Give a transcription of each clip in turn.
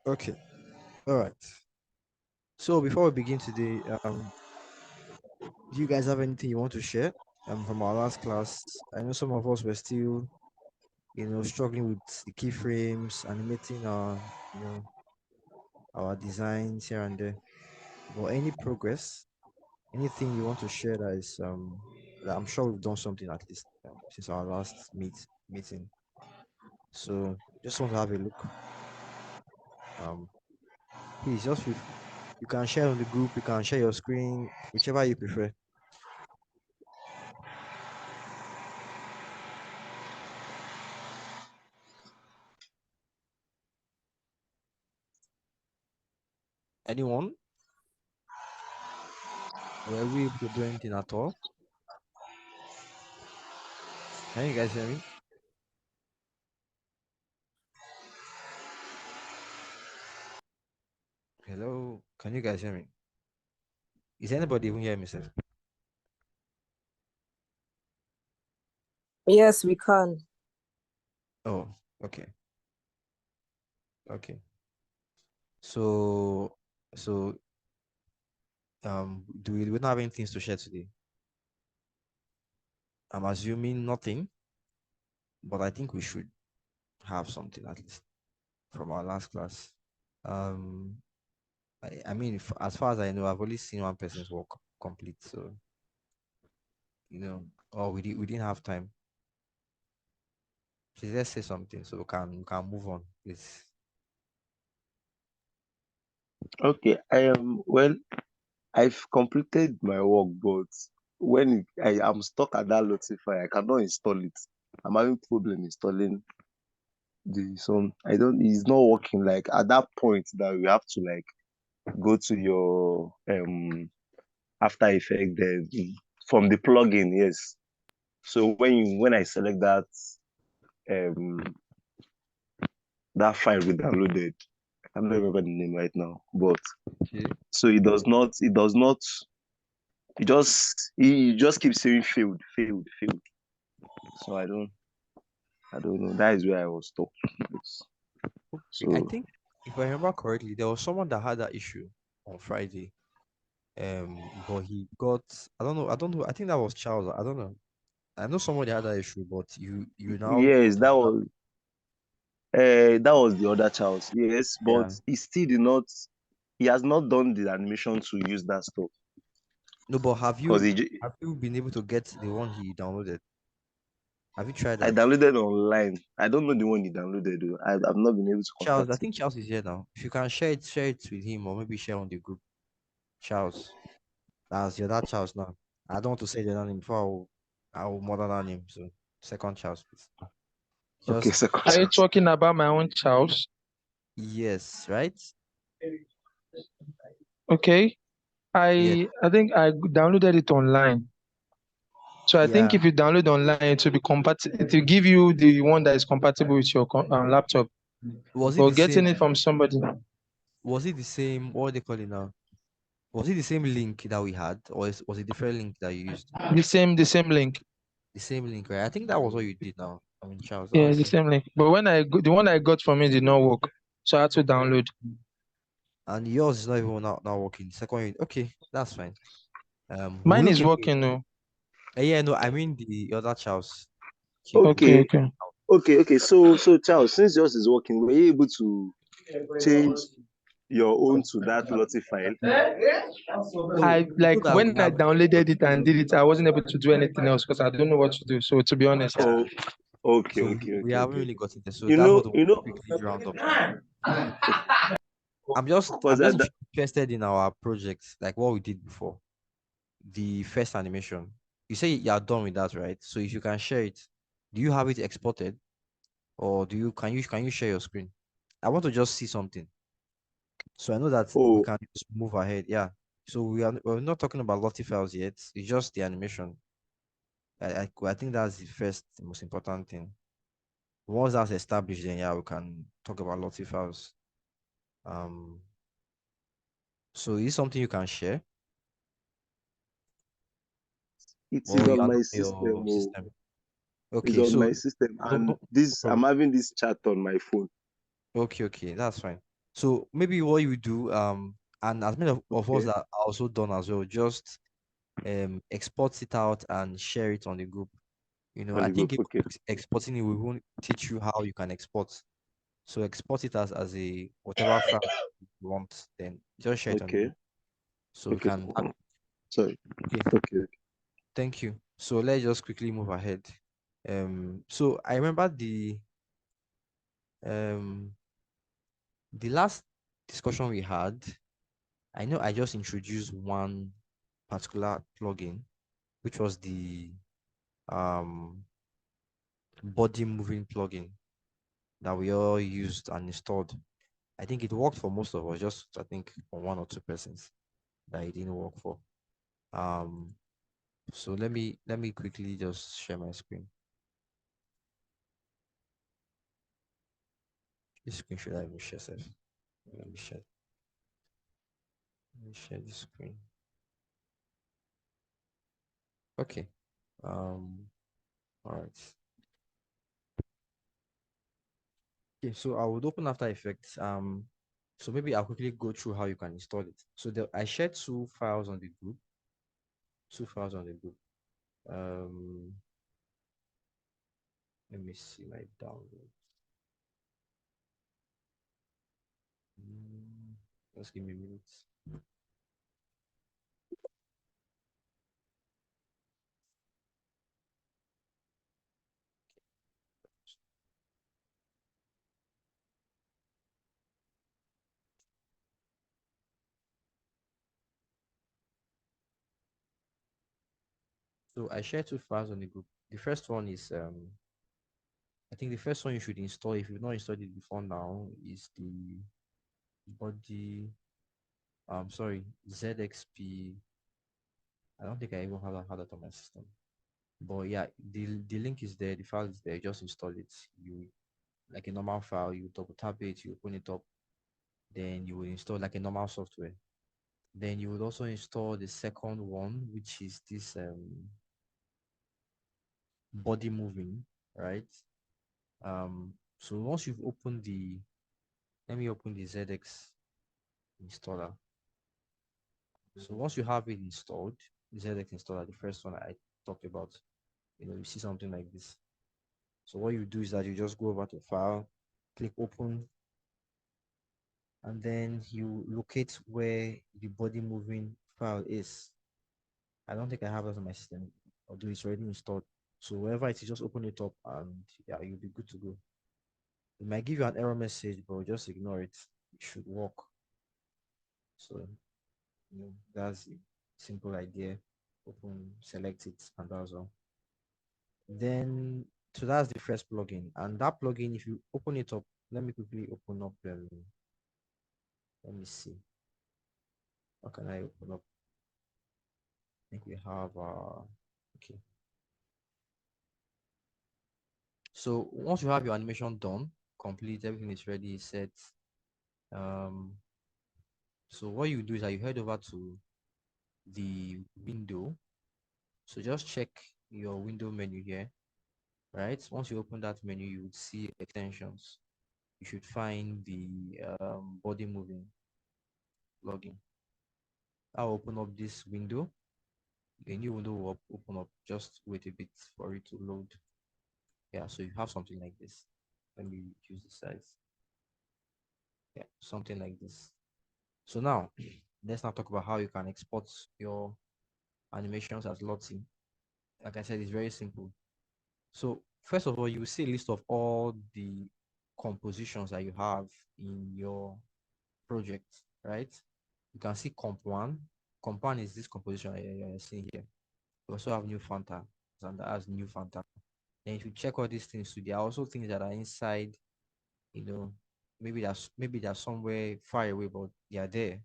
Okay. All right. So before we begin today, do you guys have anything you want to share? From our last class, I know some of us were still, struggling with the keyframes, animating our designs here and there. But any progress, anything you want to share that I'm sure we've done something at least since our last meeting. So just want to have a look. Um, Please just feel free. You can share on the group. You can share your screen, whichever you prefer. Anyone? Were we able to do anything at all? Can you guys hear me? Hello? Can you guys hear me? Is anybody even hear me, sir? Yes, we can. Oh, okay. Okay. So, so, we don't have any things to share today? I'm assuming nothing, but I think we should have something at least from our last class. Um, I mean, as far as I know, I've only seen one person's work complete. So, oh, we didn't have time. Please let's say something so we can move on, please. Okay, well, I've completed my work, but when I am stuck at that Lotify, I cannot install it. I'm having problem installing the some. I don't. It's not working. Like at that point that we have to like go to your After Effect then from the plugin. Yes. So when I select um that file we downloaded, I don't remember the name right now, but Okay. so it just keeps saying failed, failed, failed. So I don't know. That is where I was stuck. Okay. I So think if I remember correctly, there was someone that had that issue on Friday. But he got, I don't know. I think that was Charles. I don't know. I know somebody had that issue, but you now yes, can now, that was the other Charles. Yes, but yeah. he still did not. He has not done the animation to use that stuff No, but because have you been able to get the one he downloaded? Have you tried I that? downloaded online. I don't know the one he downloaded. Though. I've not been able to Charles, I contact him. think Charles is here now. If you can share it with him or maybe share on the group. Charles. That's your that Charles now. I don't want to say the name before I will murder that name. So second Charles, please. Okay, Just second Are you Charles. talking about my own Charles? yes, right? Okay. Yes. I think I downloaded it online. So I think Yeah. if you download online, it will be compatible. It will give you the one that is compatible with your laptop. Was it But the getting same? it from somebody, Was it the same? What do they call it now? Was it the same link that we had, or was it different link that you used? the same link. The same link, right? I think that was what you did now. I mean, Charles, that Yeah, was the the same. same link. But the one I got from it did not work. So I had to download. And yours is not even not working. Second, okay, that's fine. We'll Mine look is into it. working though. Yeah, no, I mean the other Charles. Okay, Okay, okay. okay. So Charles, since yours is working, were you able to change your own to that Lottie file? No, I you know like that we when I have. downloaded it and did it, I wasn't able to do anything else because I don't know what to do. So to be honest, Oh, okay, So okay, we okay, haven't okay, really okay. gotten there. So You that's know, what I want you to know, quickly round up now. I'm because just interested in our project, like what we did before, the first animation. You say you are done with that, right? So if you can share it, do you have it exported, or can you share your screen? I want to just see something, so I know that we oh, can just move ahead. Yeah. So we're not talking about Lottie files yet. It's just the animation. I think that's the first most important thing. Once that's established, then yeah, we can talk about Lottie files. Um, so is it something you can share, it is or you on are not my on your system. Oh, system? it's Okay, on so my system, no, and no this I'm problem. having this chat on my phone. Okay, that's fine. So maybe what you do, and as many of us Okay. that are also done as well, just export it out and share it on the group. On I the think group. even Okay. exporting it, we won't teach you how you can export. So export it as a whatever file you want, then just share it on the Okay. group. So we Okay. can. Sorry. Okay, Okay. thank you. So let's just quickly move ahead. So I remember um the last discussion we had. I know I just introduced one particular plugin, which was the um body moving plugin that we all used and installed. I think it worked for most of us, just I think for one or two persons that it didn't work for. Um, so let me quickly just share my screen. This screen should I even share self? Let me share. Let me share this screen. Okay. All right. Okay, so I would open After Effects. So maybe I'll quickly go through how you can install it. So I shared two files on the group. Two files on the group. Um, Let me see my download. Just give me a minute. So I shared two files on the group. The first one is I think the first one you should install if you've not installed it before now is the body sorry, ZXP. I don't think I even have that on my system. But yeah, the link is there, the file is there, just install it. You like a normal file, you double tap it, you open it up, then you will install like a normal software. Then you would also install the second one, which is this body moving, right? So once you've opened let me open the ZX installer. So once you have it installed, the ZX installer, the first one I talked about, you see something like this. So what you do is that you just go over to file, click open, and then you locate where the body moving file is. I don't think I have that on my system, although it's already installed. So wherever it is, just open it up and yeah, you'll be good to go. It might give you an error message, but just ignore it. It should work. So that's the simple idea. Open, select it, and that's all. Then so that's the first plugin. And that plugin, if you open it up, let me quickly open up let me see. How can I open up? I think we have okay. So once you have your animation done, complete, everything is ready, set. Um, so what you do is that you head over to the window. So just check your window menu here, right? Once you open that menu, you would see extensions. You should find the body moving plugin. I'll open up this window. A new window will open up. Just wait a bit for it to load. Yeah, so you have something like this. Let me reduce the size. Yeah, something like this. So now, let's now talk about how you can export your animations as Lottie. Like I said, it's very simple. So first of all, you will see a list of all the compositions that you have in your project, right? You can see comp one. Comp one is this composition you're seeing here. We also have new Fanta, and that has new Fanta. Then if you check all these things too, there are also things that are inside, you know, maybe they're somewhere far away, but they are there.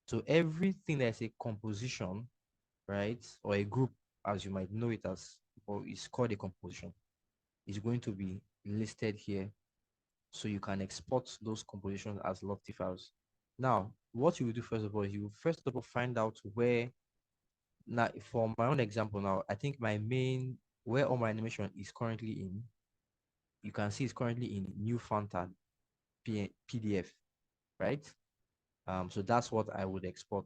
So everything that's a composition, right, or a group, as you might know it as, or is called a composition, is going to be listed here. So you can export those compositions as Lofty files. Now, what you will do first of all, you will first of all find out where. Now, for my own example, now I think my main where all my animation is currently you can see it's currently in new Fanta PDF, right? So that's what I would export.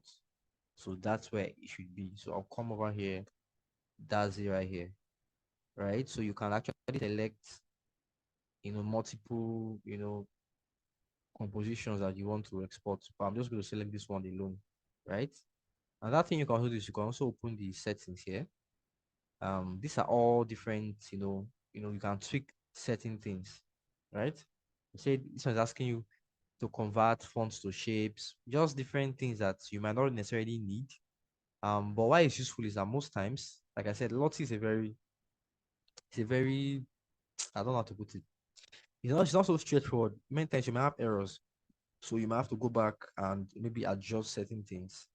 So that's where it should be. So I'll come over here. That's it right here, right? So you can actually select, multiple, compositions that you want to export. But I'm just going to select this one alone, right? Another thing you can also do is you can also open the settings here. These are all different, you can tweak certain things, right? Say this one's asking you to convert fonts to shapes, just different things that you might not necessarily need. But why it's useful is that most times, like I said, Lottie is a very, I don't know how to put it. It's not so straightforward. Many times you might have errors, so you might have to go back and maybe adjust certain things.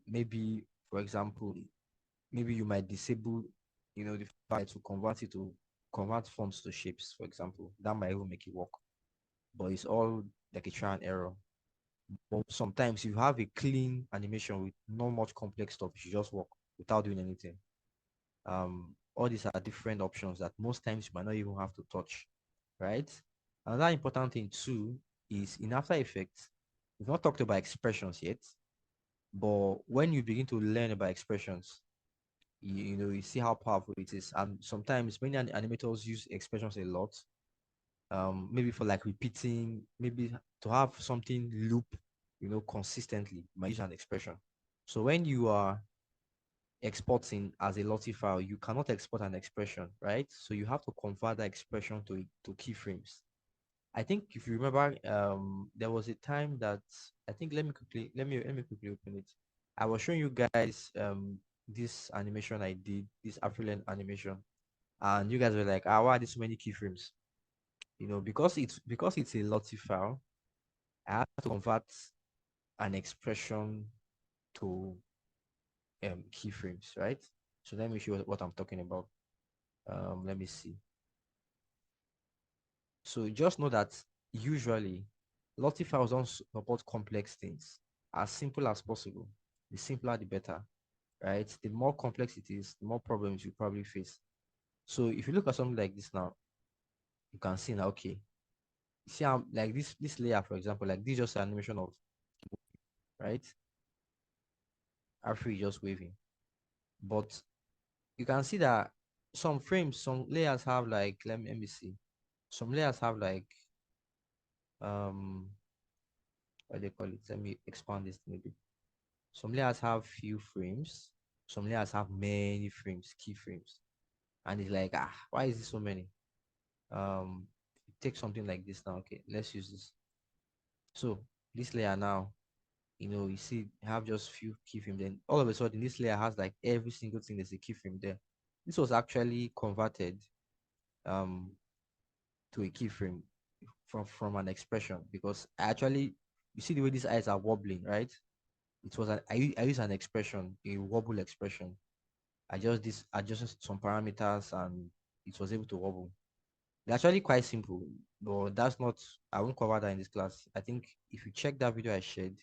Maybe, for example, maybe you might disable, the fact to convert fonts to shapes, for example. That might even make it work. But it's all like a try and error. But sometimes you have a clean animation with not much complex stuff, you should just work without doing anything. All these are different options that most times you might not even have to touch, right? Another important thing too is in After Effects, we've not talked about expressions yet, but when you begin to learn about expressions, you see how powerful it is. And sometimes many animators use expressions a lot, maybe for like repeating, maybe to have something loop, consistently, you might use an expression. So when you are exporting as a Lottie file, you cannot export an expression, right? So you have to convert that expression to keyframes. I think if you remember, there was a time that I think let me quickly open it. I was showing you guys this animation I did, this Afriland animation, and you guys were like, why are there so many keyframes? Because it's a Lottie file, I have to convert an expression to keyframes, right? So let me show you what I'm talking about. Let me see. So just know that usually Lottie files don't support complex things. As simple as possible. The simpler, the better, right? The more complex it is, the more problems you probably face. So if you look at something like this now, you can see now, okay, see how like this layer, for example, like this is just an animation of, right? After just waving. But you can see that some frames, some layers have like, let me see. Some layers have like um what do they call it? Let me expand this maybe. Some layers have few frames, some layers have many frames, keyframes. And it's like, why is this so many? Take something like this now. Okay, let's use this. So this layer now, you see have just few keyframes. Then all of a sudden, this layer has like every single thing there's a keyframe there. This was actually converted um to a keyframe from an expression because actually you see the way these eyes are wobbling, right? It was I use an expression, a wobble expression. I just this adjusted some parameters and it was able to wobble. It's actually quite simple, but that's not. I won't cover that in this class. I think if you check that video I shared,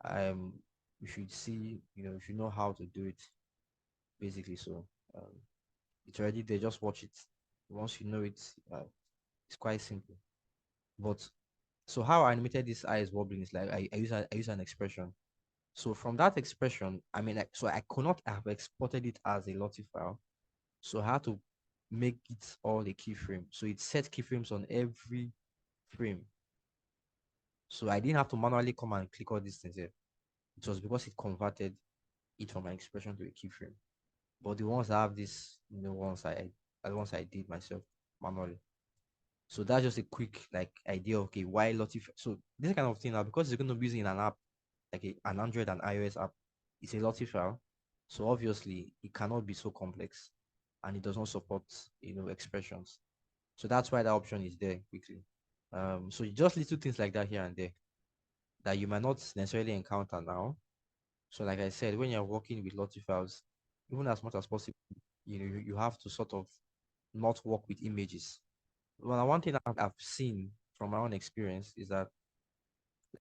um, you should see, you should know how to do it basically. So um, it's already there. Just watch it. Once you know it, it's quite simple. But so how I animated this eye is wobbling is like I use an expression. So from that expression, I mean, like, so I could not have exported it as a Lottie file. So I had to make it all a keyframe. So it set keyframes on every frame. So I didn't have to manually come and click all these things here. It was because it converted it from an expression to a keyframe. But the ones that have this, the ones I did myself manually. So that's just a quick like idea of okay, why Lottie. So this kind of thing now, because it's going to be using an app, like an Android and iOS app, it's a Lottie file. So obviously it cannot be so complex and it does not support, expressions. So that's why that option is there quickly. So just little things like that here and there that you might not necessarily encounter now. So like I said, when you're working with Lottie files, even as much as possible, you have to sort of not work with images. Well, one thing I've seen from my own experience is that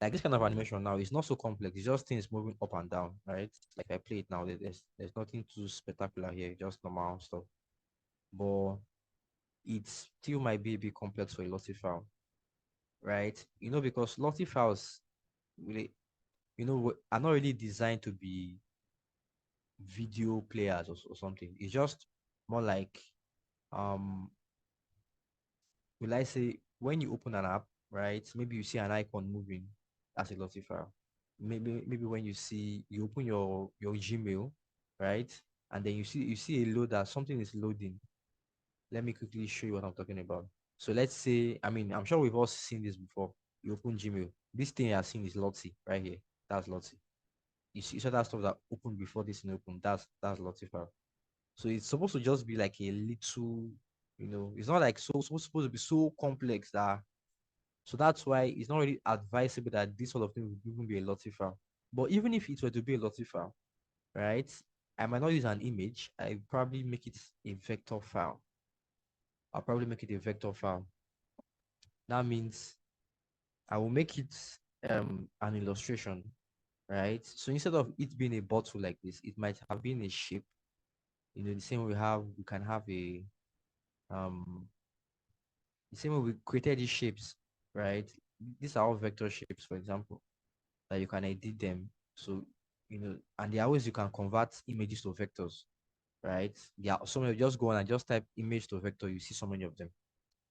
like this kind of animation now is not so complex. It's just things moving up and down, right? Like I play it now, there's nothing too spectacular here, just normal stuff. But it still might be a bit complex for a Lottie file. right? Because Lottie files really, are not really designed to be video players or something. It's just more like, um, will I say, when you open an app, right? Maybe you see an icon moving as a Lottie file. Maybe when you open your Gmail, right? And then you see a loader, something is loading. Let me quickly show you what I'm talking about. So let's say, I mean, I'm sure we've all seen this before. You open Gmail. This thing I've seen is Lottie right here. That's Lottie. You saw that stuff that opened before this thing opened. That's Lottie file. So it's supposed to just be like a little, it's not like supposed to be so complex that. So that's why it's not really advisable that this sort of thing would even be a Lottie file. But even if it were to be a Lottie file, right? I might not use an image. I probably make it a vector file. I'll probably make it a vector file. That means I will make it an illustration, right? So instead of it being a bottle like this, it might have been a shape. The same way we can have um the same way we created these shapes, right? These are all vector shapes, for example, that you can edit them. So and there are ways you can convert images to vectors, right? Yeah, so you just go on and just type image to vector, you see so many of them.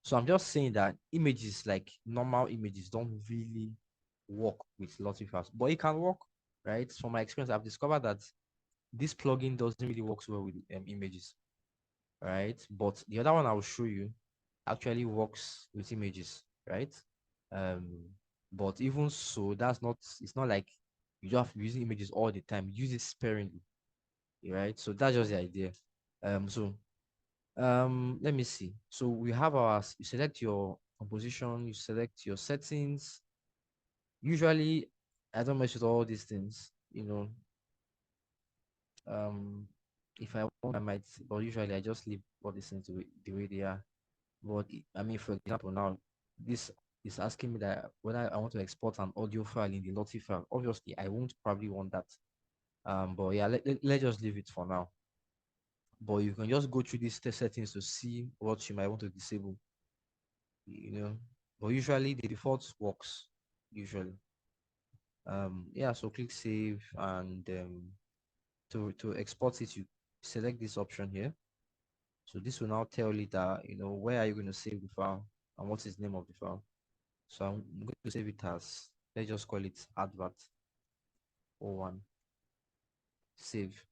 So I'm just saying that images, like normal images, don't really work with Lottie files, but it can work, right? From my experience, I've discovered that this plugin doesn't really work well with images, right? But the other one I'll show you actually works with images, right? Um, but even so, it's not like you just have to use images all the time. Use it sparingly, right? So that's just the idea. Let me see. So we have you select your composition, you select your settings. Usually, I don't mess with all these things, Um, if I want, I might, but usually I just leave all these things the way they are. But I mean, for example, now this is asking me that whether I want to export an audio file in the Lottie file. Obviously, I won't probably want that. But yeah, let's just leave it for now. But you can just go through these settings to see what you might want to disable. you know. But usually the default works. Usually. Yeah, so click save, and to export it, you select this option here. So this will now tell you that where are you going to save the file and what is the name of the file. So I'm going to save it as, let's just call it advert01. Save.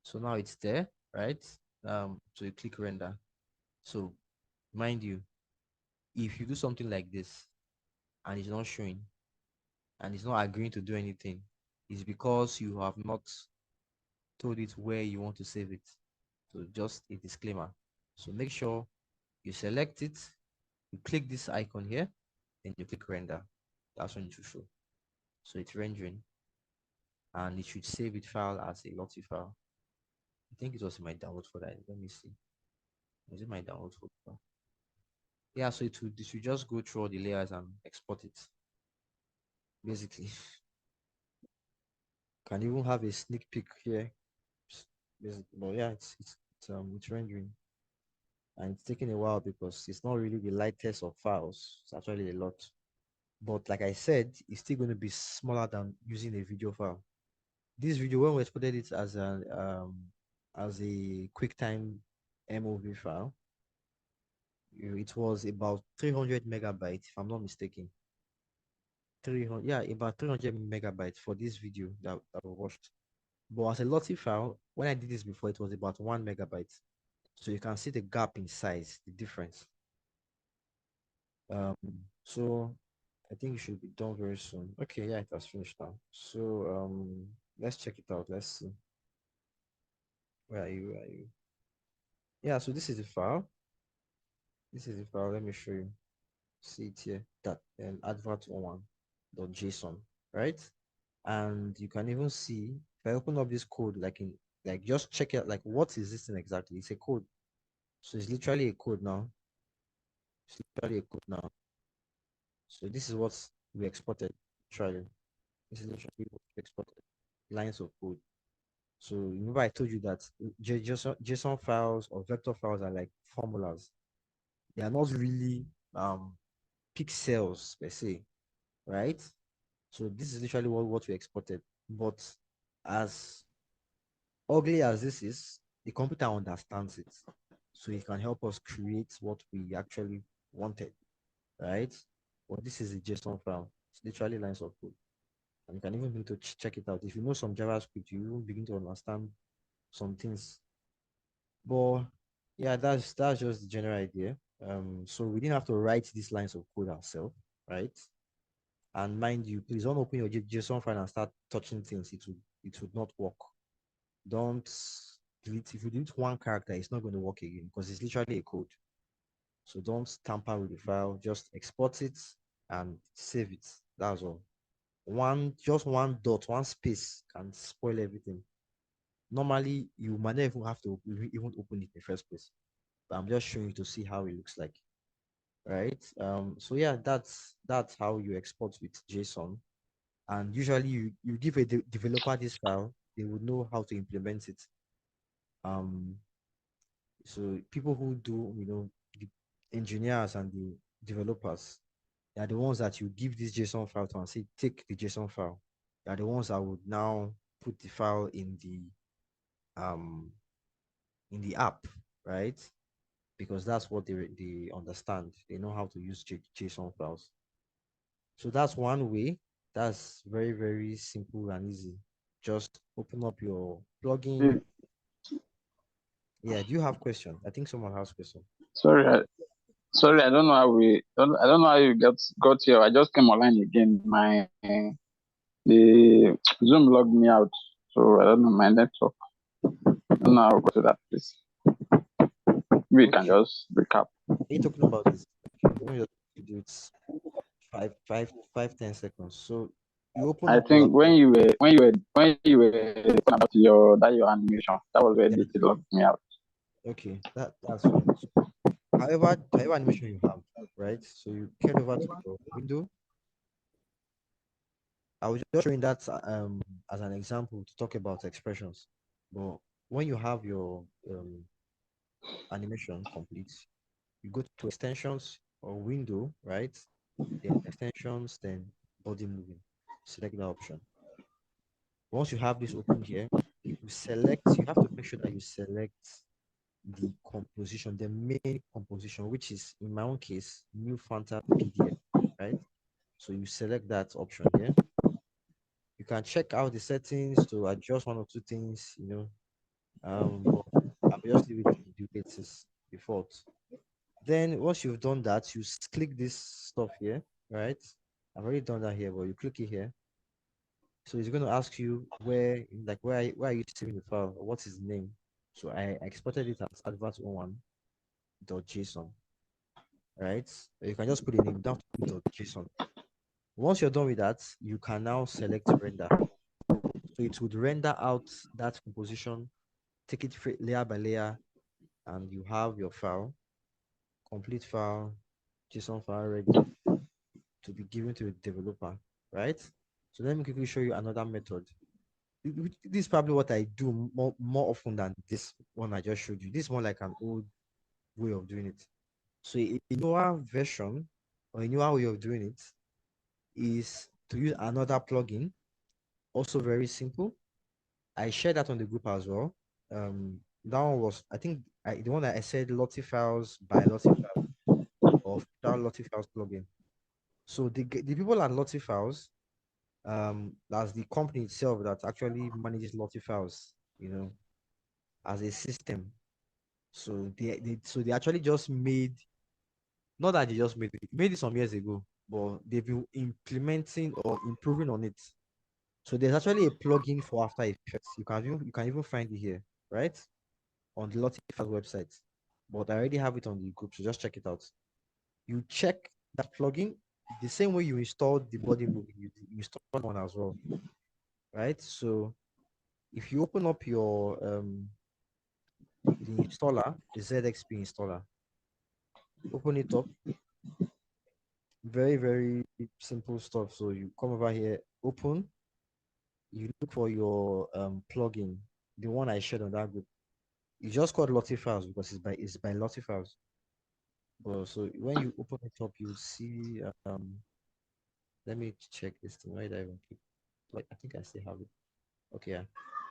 So now it's there, right? So you click render. So mind you, if you do something like this and it's not showing and it's not agreeing to do anything, it's because you have not told it where you want to save it. So just a disclaimer. So make sure you select it, you click this icon here, then you click render. That's when it should show. So it's rendering, and it should save it file as a Lottie file. I think it was in my download folder. Let me see. Was it my download folder? Yeah, so it should just go through all the layers and export it. Basically. Can even have a sneak peek here. Basically. But yeah, it's rendering. And it's taking a while because it's not really the lightest of files. It's actually a lot. But like I said, it's still going to be smaller than using a video file. This video, when we exported it as a QuickTime MOV file, it was about 300 megabytes, if I'm not mistaken. 300, yeah, about 300 megabytes for this video that we watched. But as a Lottie file, when I did this before, it was about 1 megabyte. So you can see the gap in size, the difference. Um, so I think it should be done very soon. Okay, yeah, it has finished now. So let's check it out. Let's see. Where are you? Where are you? Yeah, so this is the file. This is the file. Let me show you. See it here. That advert1.json, right? And you can even see if I open up this code, like just check it, like what is this thing exactly? It's a code. So it's literally a code now. It's literally a code now. So this is what we exported. Literally. This is literally what we exported. Lines of code. So remember I told you that JSON files or vector files are like formulas. They are not really pixels per se, right? So this is literally what we exported. But as ugly as this is, the computer understands it. So it can help us create what we actually wanted, right? Well, this is a JSON file. It's literally lines of code. And you can even begin to check it out. If you know some JavaScript, you even begin to understand some things. But yeah, that's just the general idea. So we didn't have to write these lines of code ourselves, right? And mind you, please don't open your JSON file and start touching things. It would not work. Don't delete. If you delete one character, it's not going to work again because it's literally a code. So don't tamper with the file. Just export it and save it. That's all. Just one dot, one space can spoil everything. Normally, you might not even have to even open it in the first place. But I'm just showing you to see how it looks like, right? So yeah, that's how you export with JSON. And usually, you give a developer this file, they would know how to implement it. So people who do, the engineers and the developers, they are the ones that you give this JSON file to and say, take the JSON file. They are the ones that would now put the file um in the app, right? Because that's what they understand. They know how to use JSON files. So that's one way. That's very, very simple and easy. Just open up your plugin. Yeah, do you have question? I think someone has question. Sorry, sorry, I don't know how I don't know how you got here. I just came online again. The Zoom logged me out, so I don't know my network. I don't know how to go to that place. We can just recap. Are you talking about this? Okay, let me just do it 10 seconds. So you open I up your think when you were talking about your animation, that was where it logged me out. Okay, that's fine. However animation you have, right? So you head over to your window. I was just showing that as an example to talk about expressions. But when you have your animation complete, you go to extensions or window, right? Then extensions, then body moving. Select that option. Once you have this open here, you have to make sure that you select the composition, the main composition, which is in my own case, new Fanta PDF, right? So you select that option here. You can check out the settings to adjust one or two things, but I'll just leave it in the latest default. Then once you've done that, you click this stuff here, right? I've already done that here, but you click it here. So it's going to ask you where are you saving the file? Or what is the name? So I exported it as advert01.json, right? You can just put a name down to .json. Once you're done with that, you can now select render. So it would render out that composition, take it layer by layer, and you have your file, complete file, JSON file ready to be given to the developer, right? So let me quickly show you another method. This is probably what I do more often than this one I just showed you. This is more like an old way of doing it. So a newer version or a newer way of doing it is to use another plugin. Also very simple. I shared that on the group as well. That one was, I think, the one that I said Lottie Files by Lottie Files or that Lottie Files plugin. So the people at Lottie Files, that's the company itself that actually manages Lottie Files, as a system. So they actually just made, not that they just made it some years ago, but they've been implementing or improving on it. So there's actually a plugin for After Effects. You can even find it here, right? On the Lotify website. But I already have it on the group, so just check it out. You check that plugin the same way you installed the body movie, you install one as well. Right? So if you open up your the installer, the ZXP installer, open it up. Very, very simple stuff. So you come over here, open, you look for your plugin, the one I shared on that group. You just call Lottie Files because it's by Lottie Files. Well, so when you open it up, you see. Let me check this thing. Why did I even keep? Like, I think I still have it. Okay, yeah.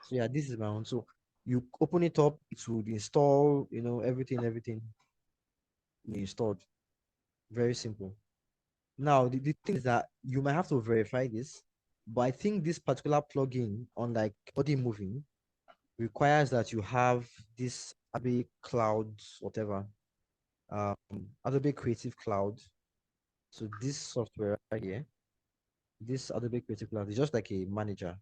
So yeah, this is my own. So you open it up, it would install. Everything installed. Very simple. Now, the thing is that you might have to verify this, but I think this particular plugin on like body moving requires that you have this Adobe Cloud, whatever, um, Adobe Creative Cloud. So this software right here, this Adobe Creative Cloud is just like a manager.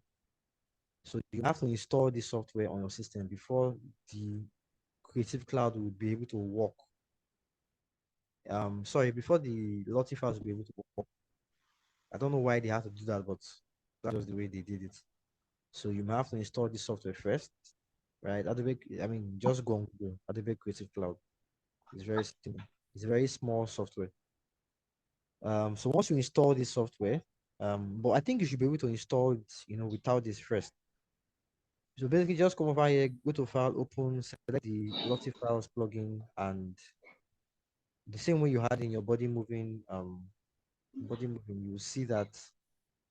So you have to install this software on your system before the Creative Cloud will be able to work. Sorry, before the Lottie files will be able to work. I don't know why they have to do that, but that's just the way they did it. So you might have to install this software first, right? Adobe, I mean, just go on Google, Adobe Creative Cloud. It's very simple. It's a very small software. So once you install this software, but I think you should be able to install it, without this first. So basically, just come over here, go to File, Open, select the Lottie Files plugin, and the same way you had in your body moving, you will see that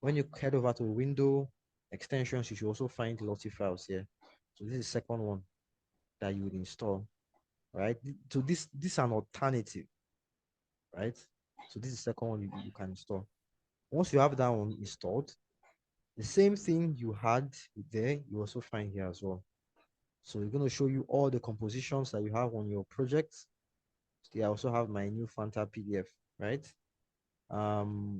when you head over to Window extensions, you should also find Lottie Files here. So this is the second one that you would install, right? So this is an alternative, right? So this is the second one you can install. Once you have that one installed, the same thing you had there, you also find here as well. So we're going to show you all the compositions that you have on your project. I also have my new Fanta PDF, right?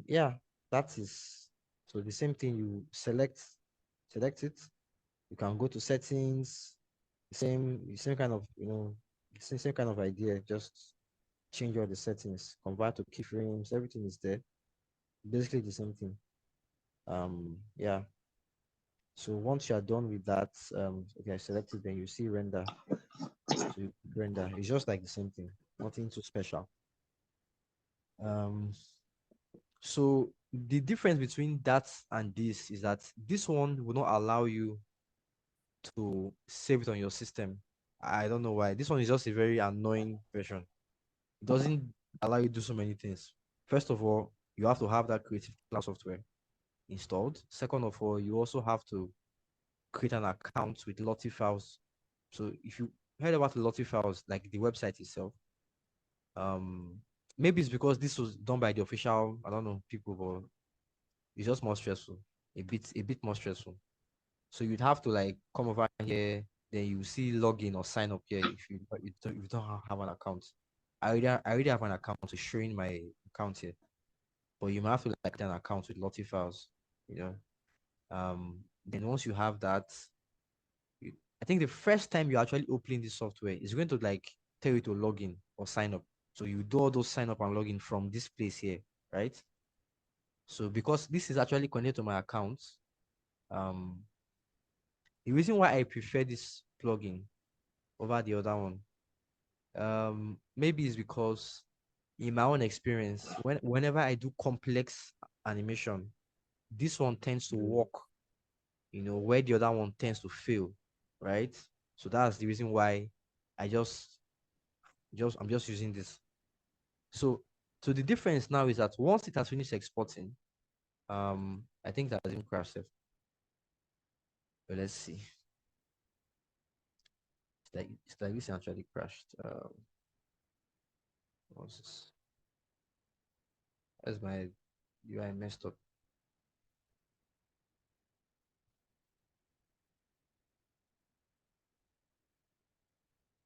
Yeah, that is, so the same thing, you select it. You can go to settings, the same kind of, same kind of idea, just change all the settings, convert to keyframes, everything is there. Basically the same thing. Yeah. So once you are done with that, okay, I selected, then you see render. So you render. It's just like the same thing, nothing too special. So the difference between that and this is that this one will not allow you to save it on your system. I don't know why. This one is just a very annoying version. It doesn't allow you to do so many things. First of all, you have to have that Creative Cloud software installed. Second of all, you also have to create an account with Lottie Files. So if you heard about Lottie Files, like the website itself, um, maybe it's because this was done by the official, I don't know, people, but it's just more stressful, a bit more stressful. So you'd have to like come over here, then you see login or sign up here if you don't have an account. I already have an account, so showing my account here, but you might have to like get an account with Lottie Files, you know. Then once you have that, I think the first time you actually opening this software is going to like tell you to log in or sign up. So you do all those sign up and login from this place here, right? So because this is actually connected to my account, um, the reason why I prefer this plugin over the other one, maybe it's because in my own experience, whenever I do complex animation, this one tends to work, where the other one tends to fail, right? So that's the reason why I I'm just using this. So the difference now is that once it has finished exporting, I think that has even crashed it. But let's see. It's like this actually crashed. What's this? As my UI messed up.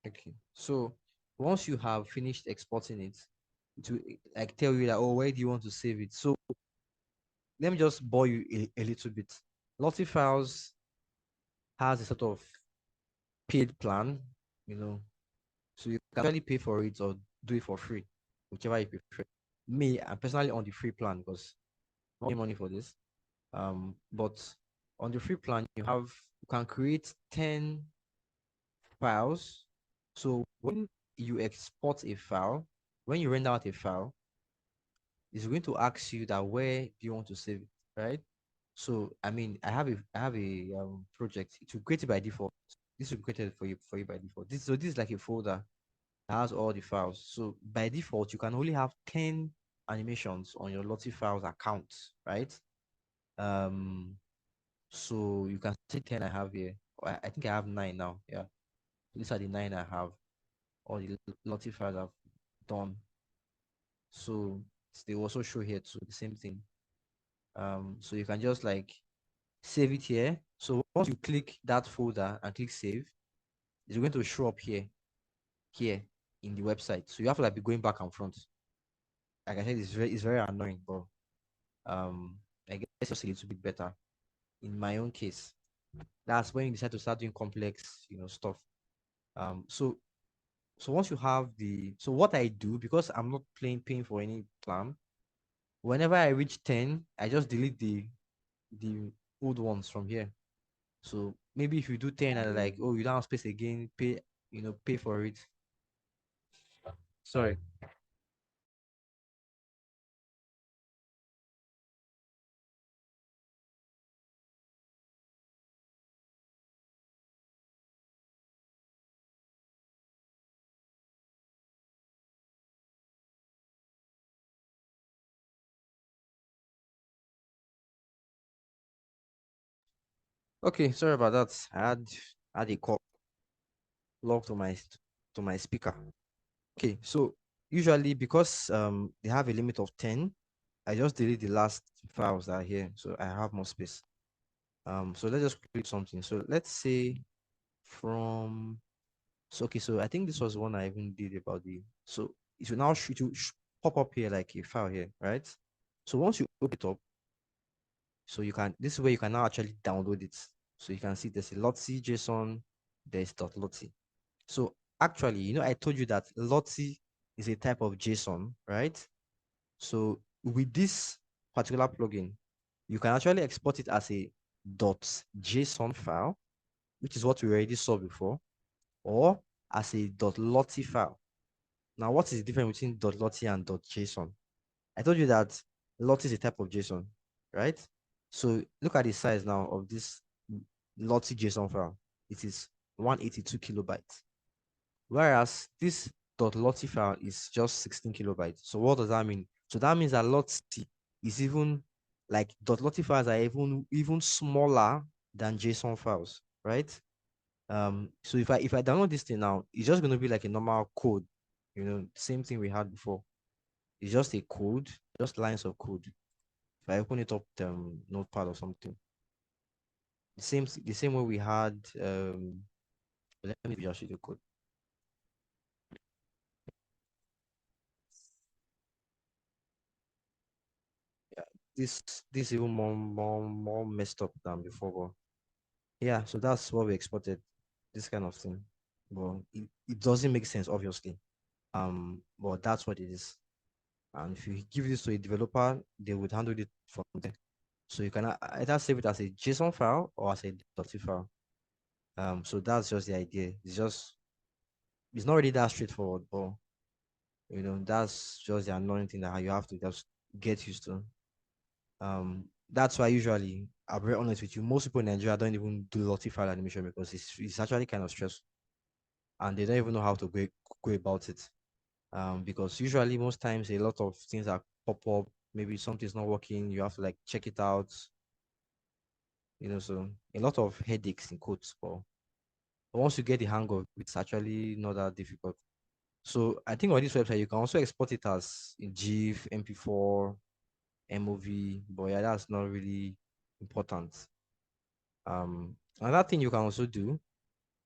Okay. So once you have finished exporting it, to like tell you that, oh, where do you want to save it? So let me just bore you a little bit. Lottie Files has a sort of paid plan, you know, so you can actually pay for it or do it for free, whichever you prefer. Me, I'm personally on the free plan because I'm not paying money for this. But on the free plan, you can create 10 files. So when you export a file, when you render out a file, it's going to ask you that where do you want to save it, right? So I mean, I have a project. It will create it by default. This will be created for you by default. This is like a folder. has all the files. So by default, you can only have 10 animations on your Lottie Files account, right? Um, so you can see 10 I have here. I think I have 9 now. Yeah. These are the 9 I have. All the Lottie Files I've done. So they also show here too, the same thing. So you can just like save it here. So once you click that folder and click save, it's going to show up here in the website. So you have to like be going back and front. Like I said, it's very annoying, but I guess it's a little bit better in my own case. That's when you decide to start doing complex, stuff. So once you have so what I do, because I'm not paying for any plan, whenever I reach 10, I just delete the old ones from here. So maybe if you do 10 and like, oh, you don't have space again, pay for it. Sorry. Okay, sorry about that. I had a call log to my speaker. Okay, so usually because they have a limit of 10, I just delete the last files that are here, so I have more space. So let's just create something. So let's say from okay, so I think this was one I even did about so it will now pop up here like a file here, right? So once you open it up, so this is where you can now actually download it. So you can see there's a Lottie JSON, there's .lottie. So actually, I told you that Lottie is a type of JSON, right? So with this particular plugin, you can actually export it as a .json file, which is what we already saw before, or as a .lottie file. Now, what is the difference between .lottie and .json? I told you that Lottie is a type of JSON, right? So look at the size now of this Lottie JSON file. It is 182 kilobytes. Whereas this .lottie file is just 16 kilobytes. So what does that mean? So that means that Lottie is even like .lottie files are even smaller than JSON files, right? So if I download this thing now, it's just gonna be like a normal code, same thing we had before. It's just a code, just lines of code. If I open it up, Notepad or something, the same way we had. Let me just show the code. Yeah, this even more messed up than before. But yeah, so that's what we exported, this kind of thing. But it doesn't make sense, obviously. But that's what it is. And if you give this to a developer, they would handle it from there. So you can either save it as a JSON file or as a .lottie file. So that's just the idea. It's not really that straightforward, but that's just the annoying thing that you have to just get used to. That's why usually, I'll be very honest with you, most people in Nigeria don't even do Lottie file animation because it's actually kind of stressful, and they don't even know how to go about it. Because usually most times a lot of things that pop up, maybe something's not working, you have to like check it out, so a lot of headaches in quotes, but once you get the hang of it, it's actually not that difficult. So I think on this website you can also export it as in GIF, MP4, MOV, but yeah, that's not really important. Another thing you can also do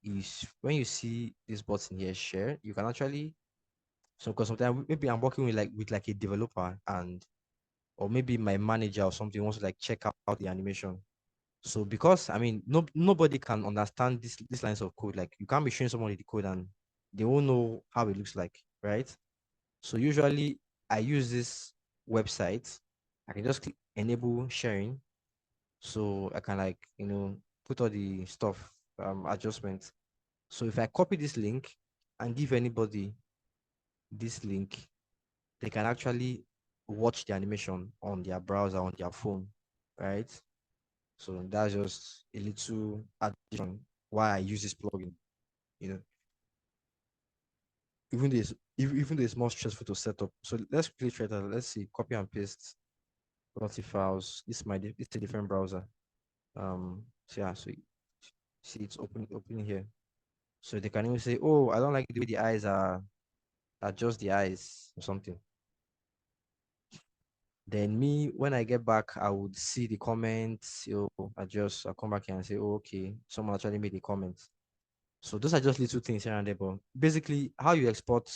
is when you see this button here, share, you can actually, so because sometimes maybe I'm working with a developer, and or maybe my manager or something wants to like check out the animation. So because I mean nobody can understand this lines of code. Like you can't be showing somebody the code and they won't know how it looks like, right? So usually I use this website. I can just click enable sharing. So I can like, put all the stuff, adjustments. So if I copy this link and give anybody this link, they can actually watch the animation on their browser, on their phone, right? So that's just a little addition why I use this plugin, you know. even though it's more stressful to set up. So let's quickly try that. Let's see, copy and paste Lottie files. It's a different browser. So yeah, so see it's opening here. So they can even say, oh, I don't like the way the eyes are just the eyes or something. Then me, when I get back, I would see the comments. I'll come back here and say, oh, okay, someone actually made a comment. So those are just little things here and there. But basically, how you export,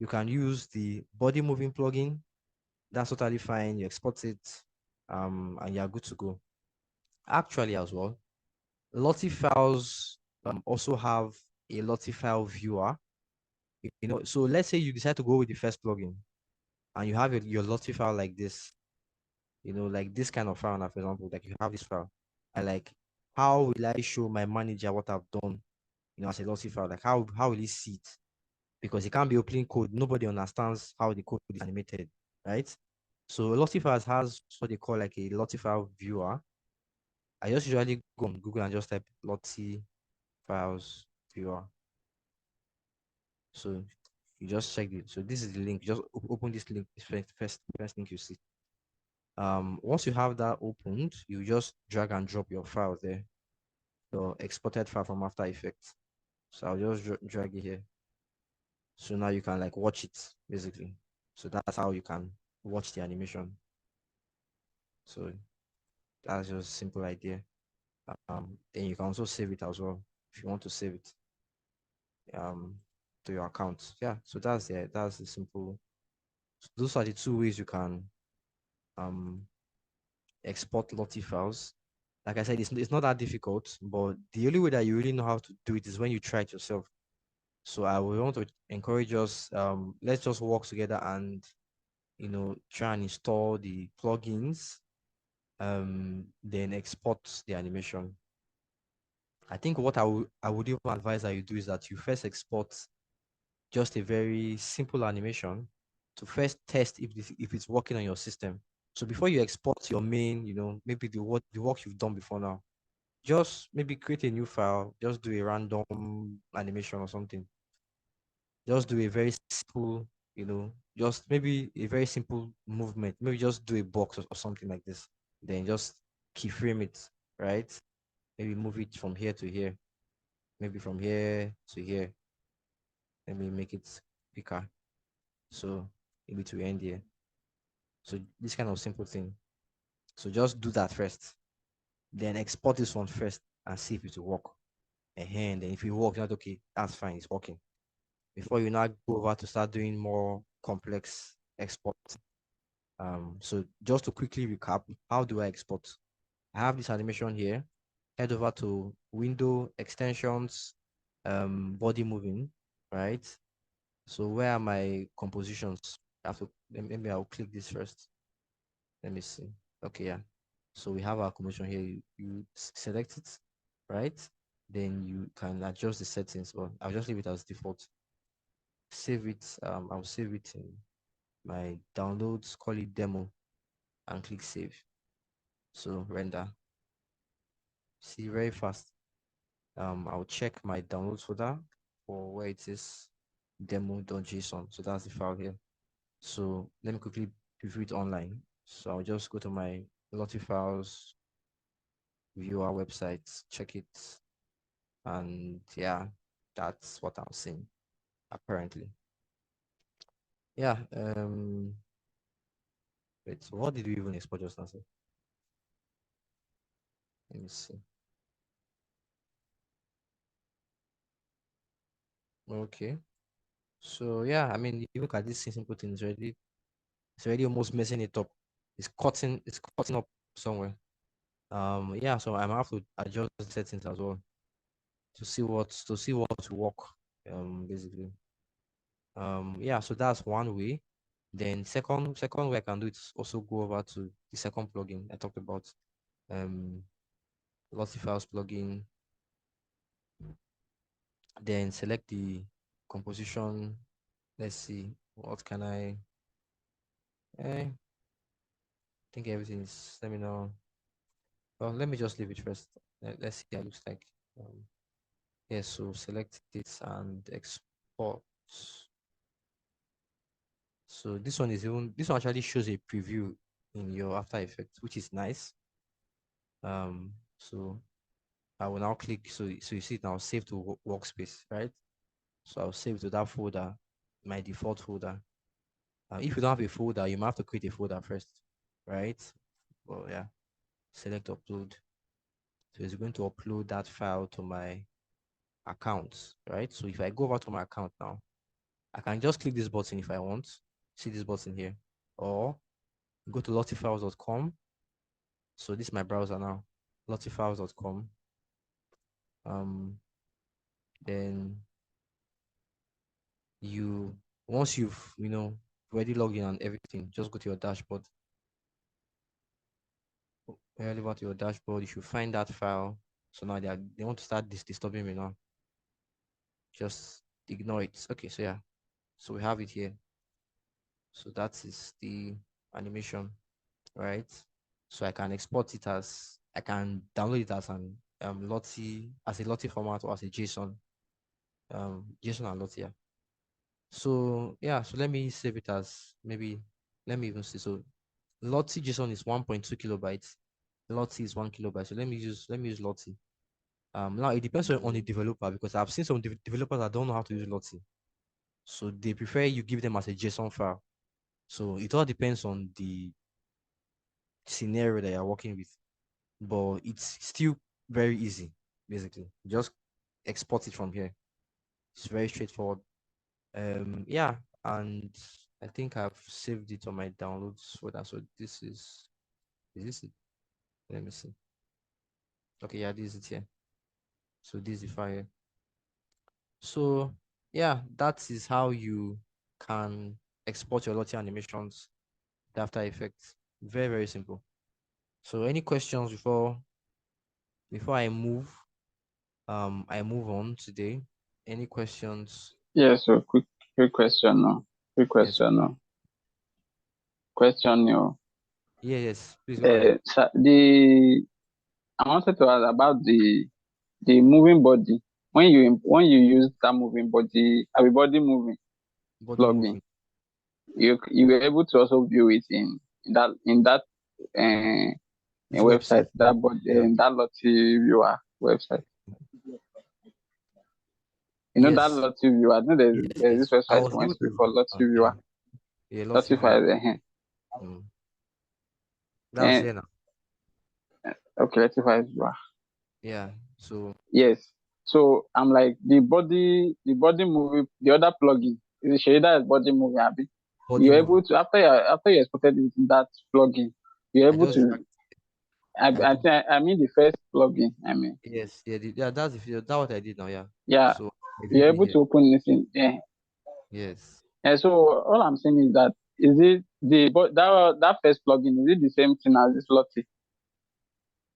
you can use the body moving plugin. That's totally fine. You export it, and you're good to go. Actually, as well, Lottie files also have a Lottie file viewer. So let's say you decide to go with the first plugin, and you have your Lottie file like this. Like this kind of file now, for example, like you have this file. I like, how will I show my manager what I've done, as a Lottie file? Like how will he see it? Because it can't be opening code. Nobody understands how the code is animated, right? So Lottie files has what they call like a Lottie file viewer. I just usually go on Google and just type Lottie files viewer. So you just check it. So this is the link. Just open this link. First link you see. Once you have that opened, you just drag and drop your file there, your exported file from After Effects. So I'll just drag it here. So now you can like watch it basically. So that's how you can watch the animation. So that's just a simple idea. Then you can also save it as well if you want to save it to your account. Yeah, so that's the simple. So those are the two ways you can export Lottie files. Like I said, it's not that difficult, but the only way that you really know how to do it is when you try it yourself. So I would want to encourage us, let's just work together and try and install the plugins, then export the animation. I think what I would even advise that you do is that you first export just a very simple animation to first test if it's working on your system. So before you export your main, maybe the work you've done before now, just maybe create a new file, just do a random animation or something. Just do a very simple, just maybe a very simple movement. Maybe just do a box or something like this. Then just keyframe it, right? Maybe move it from here to here, maybe from here to here. Let me make it bigger. So maybe to end here. So this kind of simple thing. So just do that first. Then export this one first and see if it will work. And then if it works, not okay, that's fine, it's working. Before you now go over to start doing more complex export. So just to quickly recap, how do I export? I have this animation here. Head over to Window Extensions, Body Moving, right? So where are my compositions? Maybe I'll click this first. Let me see. Okay, yeah. So we have our composition here. You select it, right? Then you can adjust the settings, but I'll just leave it as default. Save it. I'll save it in my downloads, call it demo, and click save. So render. See, very fast. I'll check my downloads folder for where it is demo.json. So that's the file here. So let me quickly preview it online. So I'll just go to my Lottie files, view our website, check it, and yeah, that's what I'm seeing apparently. Yeah. Wait. So what did we even export just now? Let me see. Okay. So yeah, I mean, you look at this simple thing. It's already almost messing it up. It's cutting up somewhere. Yeah. So I'm have to adjust the settings as well to see what to work. Basically. Yeah. So that's one way. Then second way I can do it is also go over to the second plugin I talked about. Lottie files plugin. Then select the composition. Let's see, what can I think everything is, let me know. Well, let me just leave it first. Let's see how it looks like. Yes, so select it and export. So this one actually shows a preview in your After Effects, which is nice. So I will now click. So you see it now, save to workspace, right? So I'll save to that folder, my default folder. If you don't have a folder, you might have to create a folder first, right? Well, yeah. Select upload. So it's going to upload that file to my account, right? So if I go over to my account now, I can just click this button if I want. See this button here, or go to lottifiles.com. So this is my browser now, lottifiles.com. Then once you've already logged in and everything, just go to your dashboard. Relevant to your dashboard, you should find that file. So now they want to start disturbing me now. Just ignore it. Okay, so yeah, so we have it here. So that is the animation, right? So I can export it I can download it as an Lottie, as a Lottie format or as a JSON, JSON and Lottie. Yeah. So yeah, so let me save it as let me even see. So Lottie JSON is 1.2 kilobytes. Lottie is 1 kilobyte. So let me use Lottie. Now it depends on the developer, because I've seen some developers that don't know how to use Lottie. So they prefer you give them as a JSON file. So it all depends on the scenario that you're working with. But it's still very easy, basically. Just export it from here. It's very straightforward. Yeah, and I think I've saved it on my downloads folder. So this is this it? Let me see. Okay, yeah, this is it here. So this is the file. So yeah, that is how you can export your Lottie animations to After Effects. Very, very simple. So any questions before I move on today? Any questions? Yeah, so quick question now. Quick Yes. question now. Question now. Yeah, yes. Please go ahead. I wanted to ask about the moving body. When you use that moving body, body moving Body plugin, movement. you were able to also view it in that uh, This website, website. that body, Yeah. in that Lottie viewer website. You know that Yes. Lottie viewer. I think Yes. there's Yes. this I website was you went able to to. before Lottie Yeah. viewer. Yeah. Lots Lottie of viewer. files. Mm. That's And here now. okay, Lottie files viewer. Yeah. So Yes. So I'm like the body movie, the other plugin is the shader is body movie. Abi. body You're movement. able to after you exported it in that plugin, you're I able just to. dragged. I I did. think I mean the first plugin. I mean, Yes. Yeah. Yeah. That's the video. That's what I did now. Yeah. yeah, So I you're viewed it able here. to open this in. Yeah. Yes. And so all I'm saying is that is it that first plugin, is it the same thing as this Lottie?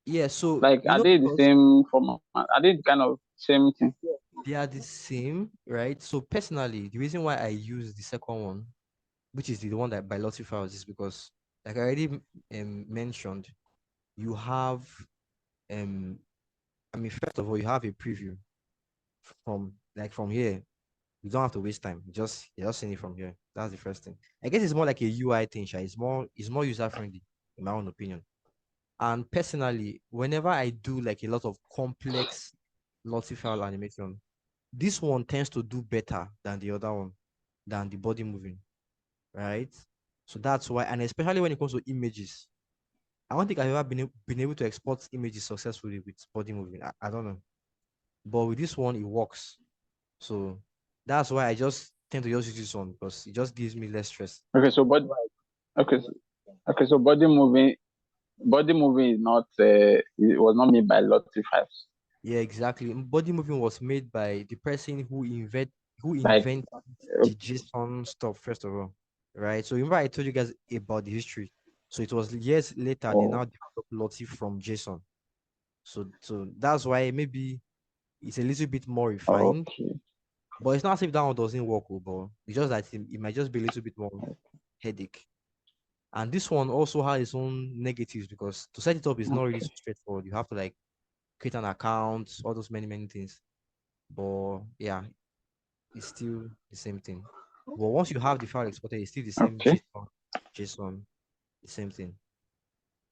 Yeah. So Like are they the because same format? Are they the kind of same thing? they are the same, right? So personally, the reason why I use the second one, which is the one that by Lottie Files, is because, like I already mentioned, you have I mean, first of all, you have a preview from here. You don't have to waste time. You're just seeing it from here. That's the first thing. I guess it's more like a UI thing, Sha. It's more user friendly, in my own opinion. And personally, whenever I do like a lot of complex multi-file animation, this one tends to do better than the other one, than the body moving, right? So that's why, and especially when it comes to images, I don't think I've ever been able to export images successfully with body moving. I don't know, but with this one, it works. So that's why I just tend to just use this one, because it just gives me less stress. Okay, so okay, so, okay, so body moving is not it was not made by Lottie Files. Yeah, exactly. Body moving was made by the person who Like invented the JSON stuff, first of all, right? So remember I told you guys about the history. So it was years later they oh, now developed Lottie from JSON. So that's why maybe it's a little bit more refined, okay. but it's not as if that one doesn't work, but it's just that it might just be a little bit more headache. And this one also has its own negatives, because to set it up is not really so straightforward. You have to like create an account, all those many things. But yeah, it's still the same thing. But once you have the file exported, it's still the same Okay. JSON, the same thing.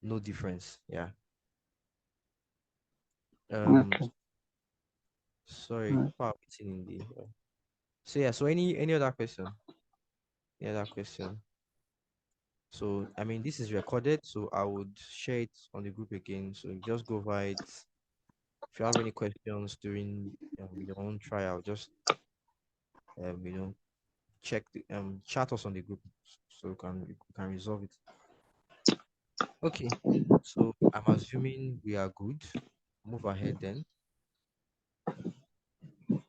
No difference. Yeah. Okay. Sorry, Mm. people are waiting in the so yeah, so any other question? Any other question? So I mean this is recorded, so I would share it on the group again. So just go over it. If you have any questions during your own trial, just you know, check the chat us on the group so we can resolve it. Okay, so I'm assuming we are good. Move ahead then.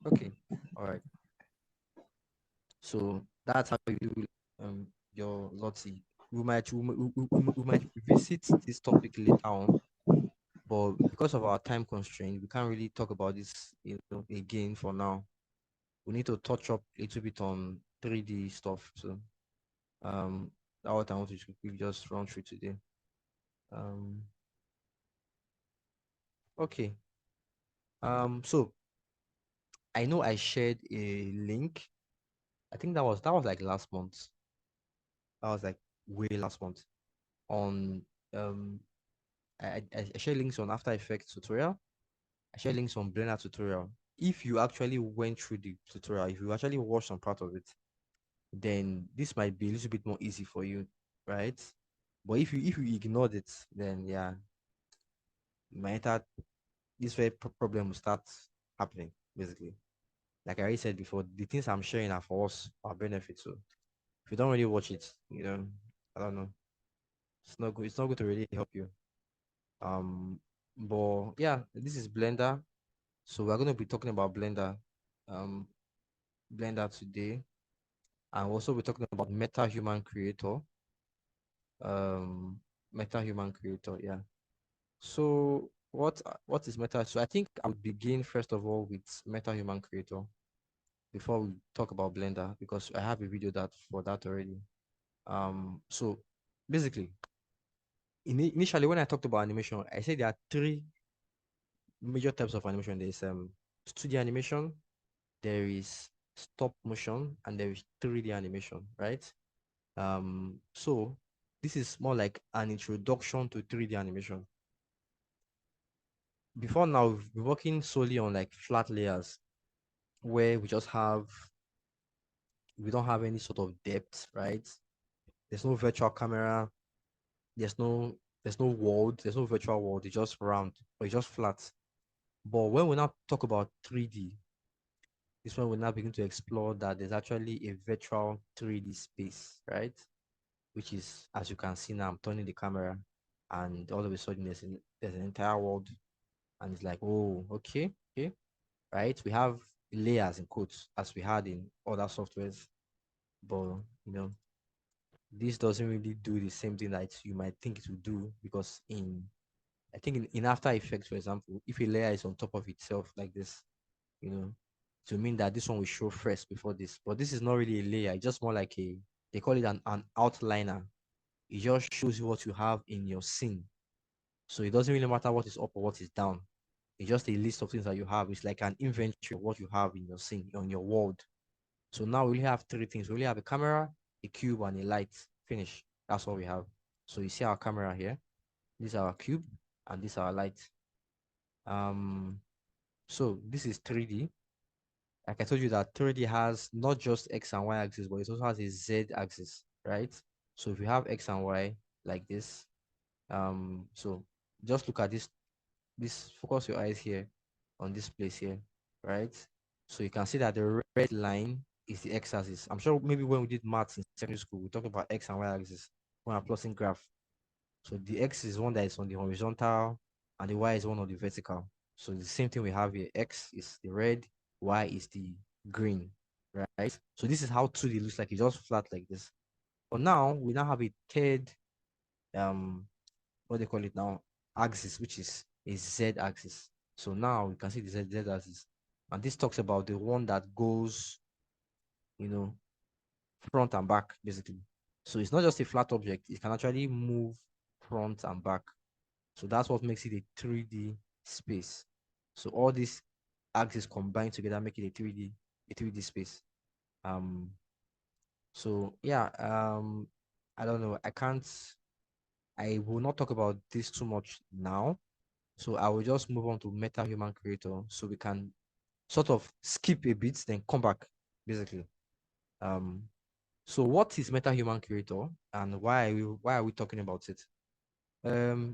Okay, all right. So that's how you do your Lottie. We might revisit this topic later on, but because of our time constraint, we can't really talk about this, again for now. We need to touch up a little bit on 3D stuff. So that's what I want to just run through today. Okay. So I know I shared a link. I think that was like last month. That was like way last month on um I share links on After Effects tutorial. I share links on Blender tutorial. If you actually went through the tutorial, if you actually watched some part of it, then this might be a little bit more easy for you, right? But if you ignored it, then yeah, you might enter this very problem will start happening basically. Like I already said before, the things I'm sharing are for us, our benefit. So if you don't really watch it, I don't know. It's not good. It's not good to really help you. But yeah, this is Blender. So we're going to be talking about um, Blender today, and also we're talking about MetaHuman Creator, um, MetaHuman Creator. Yeah. So what is Meta? So I think I'll begin first of all with MetaHuman Creator before we talk about Blender because I have a video for that already. So basically, initially when I talked about animation, I said there are three major types of animation. There's 2D animation, there is stop motion, and there is 3D animation, right? So this is more like an introduction to 3D animation. Before now, we've been working solely on like flat layers where we don't have any sort of depth, right? There's no virtual camera, there's no world, there's no virtual world, it's just round or it's just flat. But when we now talk about 3D, this one we now begin to explore that there's actually a virtual 3D space, right? Which is, as you can see now, I'm turning the camera and all of a sudden there's an entire world and it's like, oh, okay, right? We have layers in quotes as we had in other softwares, but this doesn't really do the same thing that you might think it will do because I think in After Effects, for example, if a layer is on top of itself like this, to mean that this one will show first before this. But this is not really a layer, it's just more like they call it an outliner. It just shows you what you have in your scene. So it doesn't really matter what is up or what is down. It's just a list of things that you have. It's like an inventory of what you have in your scene, on your world. So now we only have three things. We only have a camera, a cube, and a light. Finish. That's all we have. So you see our camera here. This is our cube, and this is our light. So this is 3D. Like I told you that 3D has not just X and Y axis, but it also has a Z axis, right? So if you have X and Y like this, so just look at this, focus your eyes here on this place here, right? So you can see that the red line is the x-axis. I'm sure maybe when we did maths in secondary school, we talked about x and y-axis when we're plotting graph. So the x is one that is on the horizontal and the y is one on the vertical. So the same thing we have here. X is the red, y is the green, right? So this is how 2D looks like. It's just flat like this. But now we now have a third what they call it now, axis, which is a Z axis. So now you can see the Z axis. And this talks about the one that goes, you know, front and back, basically. So it's not just a flat object, it can actually move front and back. So that's what makes it a 3D space. So all these axes combined together make it a 3D space. Um So yeah, I don't know. I will not talk about this too much now. So I will just move on to Meta Human Creator so we can sort of skip a bit, then come back, basically. Um, so what is Meta Human Creator and why are we talking about it?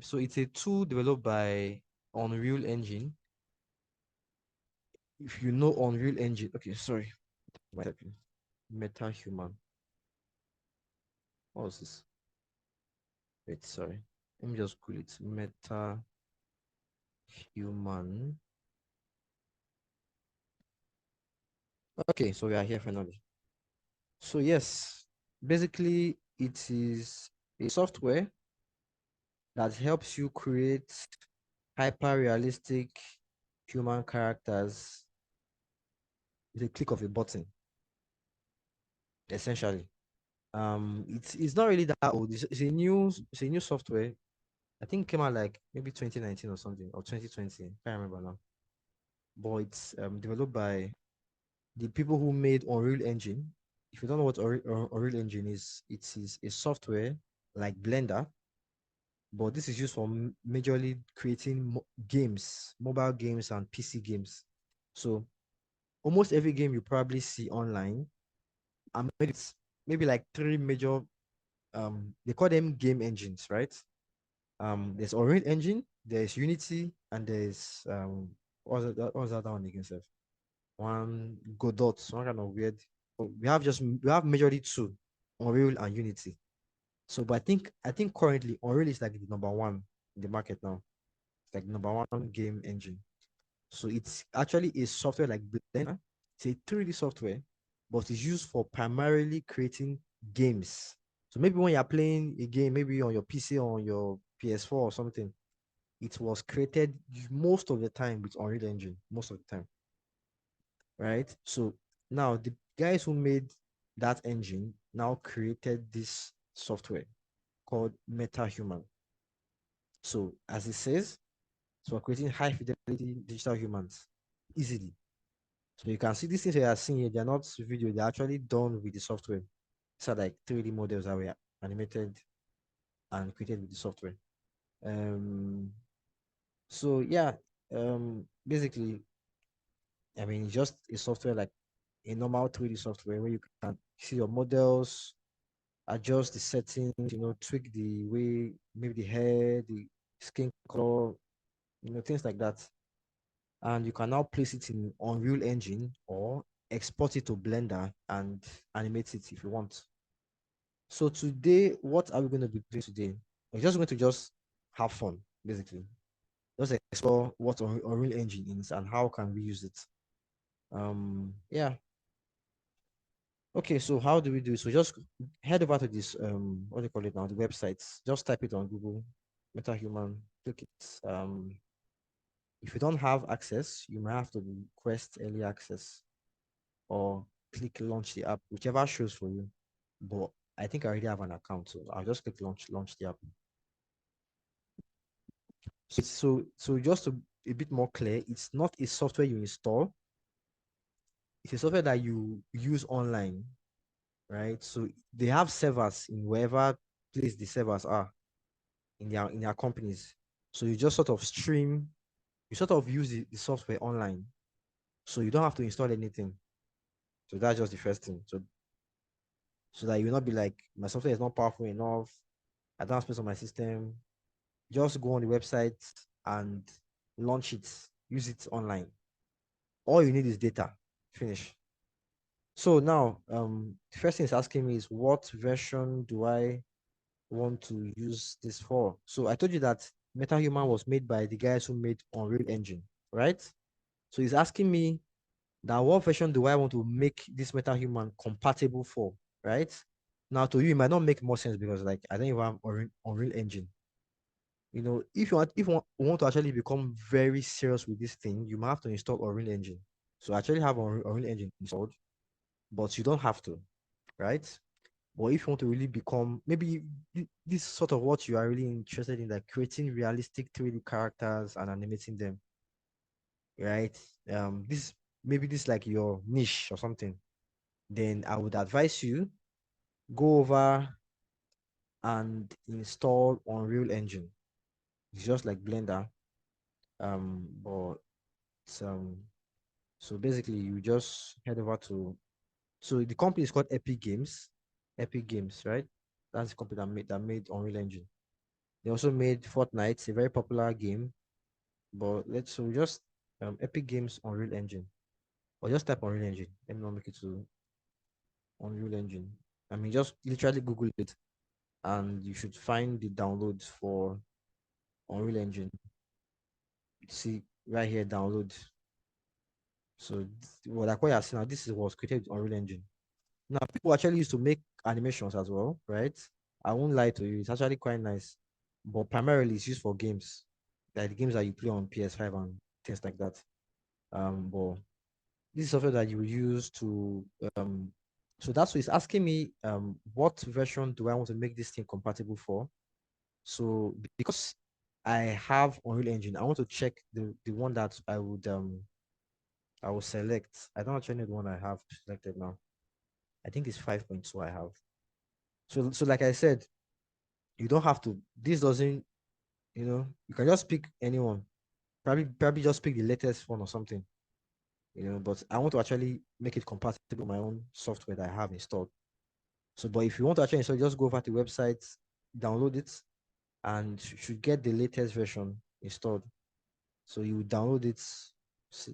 So it's a tool developed by Unreal Engine. If you know Unreal Engine, okay, sorry, Meta Human. What was this? Wait, sorry. Let me just call it Meta Human. Okay, so we are here finally. So yes, basically it is a software that helps you create hyper realistic human characters with a click of a button, essentially. It's not really that old. It's a new software. I think it came out like maybe 2019 or something, or 2020. Can't remember now. But it's developed by the people who made Unreal Engine. If you don't know what Unreal Engine is, it is a software like Blender, but this is used for majorly creating games, mobile games and PC games. So almost every game you probably see online, and it's maybe like three major they call them game engines, right? There's Unreal Engine, there's Unity, and there's what was that one again, sir? One Godot, one kind of weird. We have majorly two, Unreal and Unity. So, but I think currently Unreal is like the number one in the market now. It's like the number one game engine. So it's actually a software like Blender. It's a 3D software, but it's used for primarily creating games. So maybe when you're playing a game, maybe on your PC or on your PS4 or something, it was created most of the time with Unreal Engine, most of the time, right? So now the guys who made that engine now created this software called MetaHuman. So as it says, so we're creating high fidelity digital humans easily. So you can see these things you are seeing here, they're not video, they're actually done with the software. These are like 3D models that were animated and created with the software. Um, so yeah, basically, I mean, it's just a software like a normal 3D software where you can see your models, adjust the settings, tweak the way, maybe the hair, the skin color, things like that. And you can now place it in Unreal Engine or export it to Blender and animate it if you want. So today, what are we going to be doing today? We're just going to just have fun, basically. Just explore what Unreal Engine is and how can we use it. Yeah. Okay, so how do we do it? So just head over to this what do you call it now? The websites. Just type it on Google, MetaHuman, click it. If you don't have access, you might have to request early access or click launch the app, whichever shows for you. But I think I already have an account, so I'll just click launch the app. So just to be a bit more clear, it's not a software you install. It's a software that you use online, right? So they have servers in wherever place the servers are in their companies. So you just sort of stream, you sort of use the software online. So you don't have to install anything. So that's just the first thing. So that you will not be like, my software is not powerful enough. I don't have space on my system. Just go on the website and launch it. Use it online. All you need is data. Finish. So now, the first thing it's asking me is what version do I want to use this for? So I told you that MetaHuman was made by the guys who made Unreal Engine, right? So he's asking me that what version do I want to make this MetaHuman compatible for, right? Now to you, it might not make more sense because like I don't even have Unreal Engine. If you want to actually become very serious with this thing, you might have to install Unreal Engine. So I actually have Unreal Engine installed, but you don't have to, right? But if you want to really become maybe this sort of what you are really interested in, like creating realistic 3D characters and animating them, right? This maybe this like your niche or something, then I would advise you go over and install Unreal Engine. It's just like Blender, but it's, so basically you just head over to, so the company is called Epic Games, Epic Games, right? That's the company that made Unreal Engine. They also made Fortnite, it's a very popular game. But so just Epic Games Unreal Engine, or just type Unreal Engine. Let me not make it to Unreal Engine. I mean, just literally Google it, and you should find the downloads for Unreal Engine. See right here, download. So what like what you're seeing now, this is was created with Unreal Engine. Now people actually used to make animations as well, right? I won't lie to you, it's actually quite nice, but primarily it's used for games, like the games that you play on PS5 and things like that. But this is software that you use to so that's what it's asking me, what version do I want to make this thing compatible for. So because I have Unreal Engine, I want to check the one that I will select. I don't actually know the one I have selected now. I think it's 5.2 I have. So like I said, you don't have to, this doesn't, you can just pick anyone. Probably just pick the latest one or something. But I want to actually make it compatible with my own software that I have installed. So, but if you want to actually install, just go over to the website, download it, and should get the latest version installed. So you download it. It's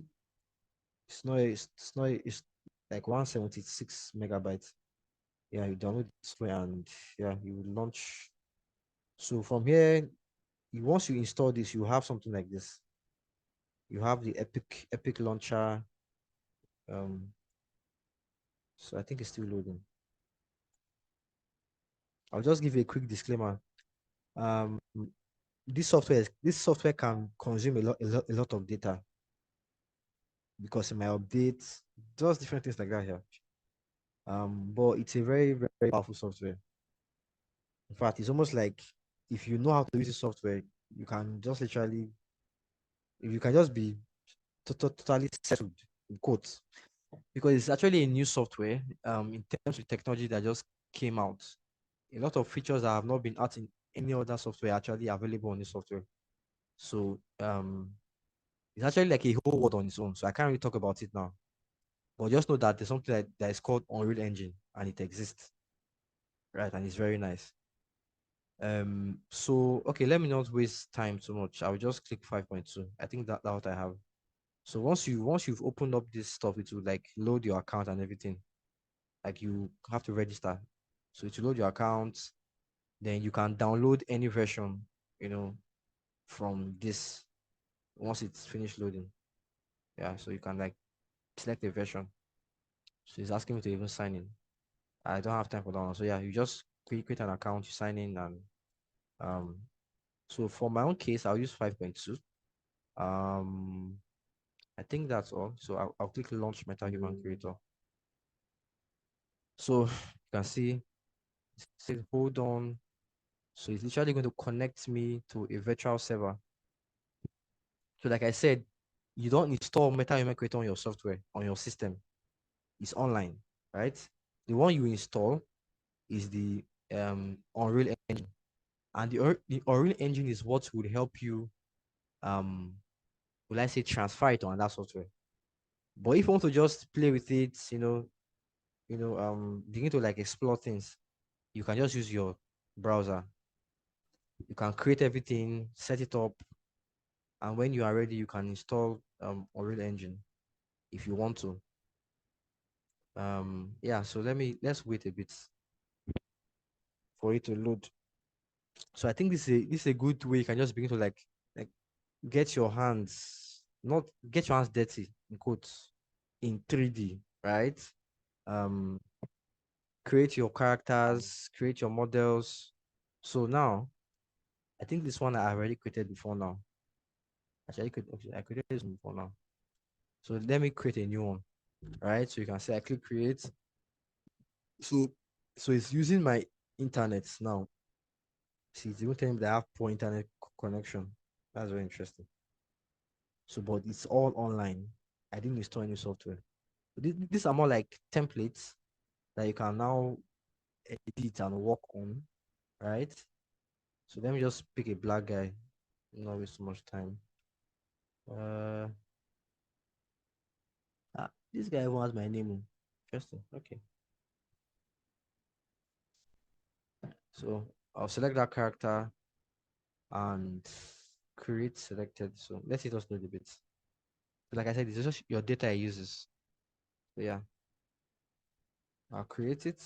like 176 megabytes. Yeah, you download it and yeah, you will launch. So from here, once you install this, you have something like this. You have the Epic launcher. Um, so I think it's still loading. I'll just give you a quick disclaimer. Um, this software can consume a lot of data because it might update, does different things like that here. But it's a very, very powerful software. In fact, it's almost like if you know how to use the software, you can just literally, you can just be totally settled in quotes, because it's actually a new software. In terms of technology that just came out, a lot of features that have not been out in any other software are actually available on this software. So it's actually like a whole world on its own. So I can't really talk about it now. But just know that there's something that is called Unreal Engine and it exists. Right. And it's very nice. So okay, let me not waste time too much. I'll just click 5.2. I think that's what I have. So once you've opened up this stuff, it will like load your account and everything. Like you have to register. So it will load your account, then you can download any version, from this once it's finished loading. Yeah, so you can like select a version. So it's asking me to even sign in. I don't have time for that one. So yeah, you just create an account, you sign in, and um. So for my own case, I'll use 5.2. Um, I think that's all. So I'll click launch MetaHuman Creator. So you can see it says hold on. So it's literally going to connect me to a virtual server. So like I said, you don't install MetaHuman Creator on your software, on your system. It's online, right? The one you install is the Unreal Engine. And the Unreal Engine is what would help you, will I say, transfer it on that software. But if you want to just play with it, begin to like explore things, you can just use your browser. You can create everything, set it up, and when you are ready, you can install Unreal Engine if you want to. Yeah, so let's wait a bit for it to load. So I think this is a good way you can just begin to like get your hands, not get your hands dirty in quotes, in 3D, right? Um, create your characters, create your models. So now, I think this one I already created before now. Actually, I created this one before now. So let me create a new one, right? So you can say I click create. So, so it's using my internet now. See, it's even telling me that I have poor internet connection. That's very interesting. So, but it's all online. I didn't install any software. These are more like templates that you can now edit and work on, right? So let me just pick a black guy, not waste so much time. This guy even has my name. Interesting. Okay. So I'll select that character and create selected. So let's see just load a bit. So like I said, it's just your data it uses. So yeah, I'll create it.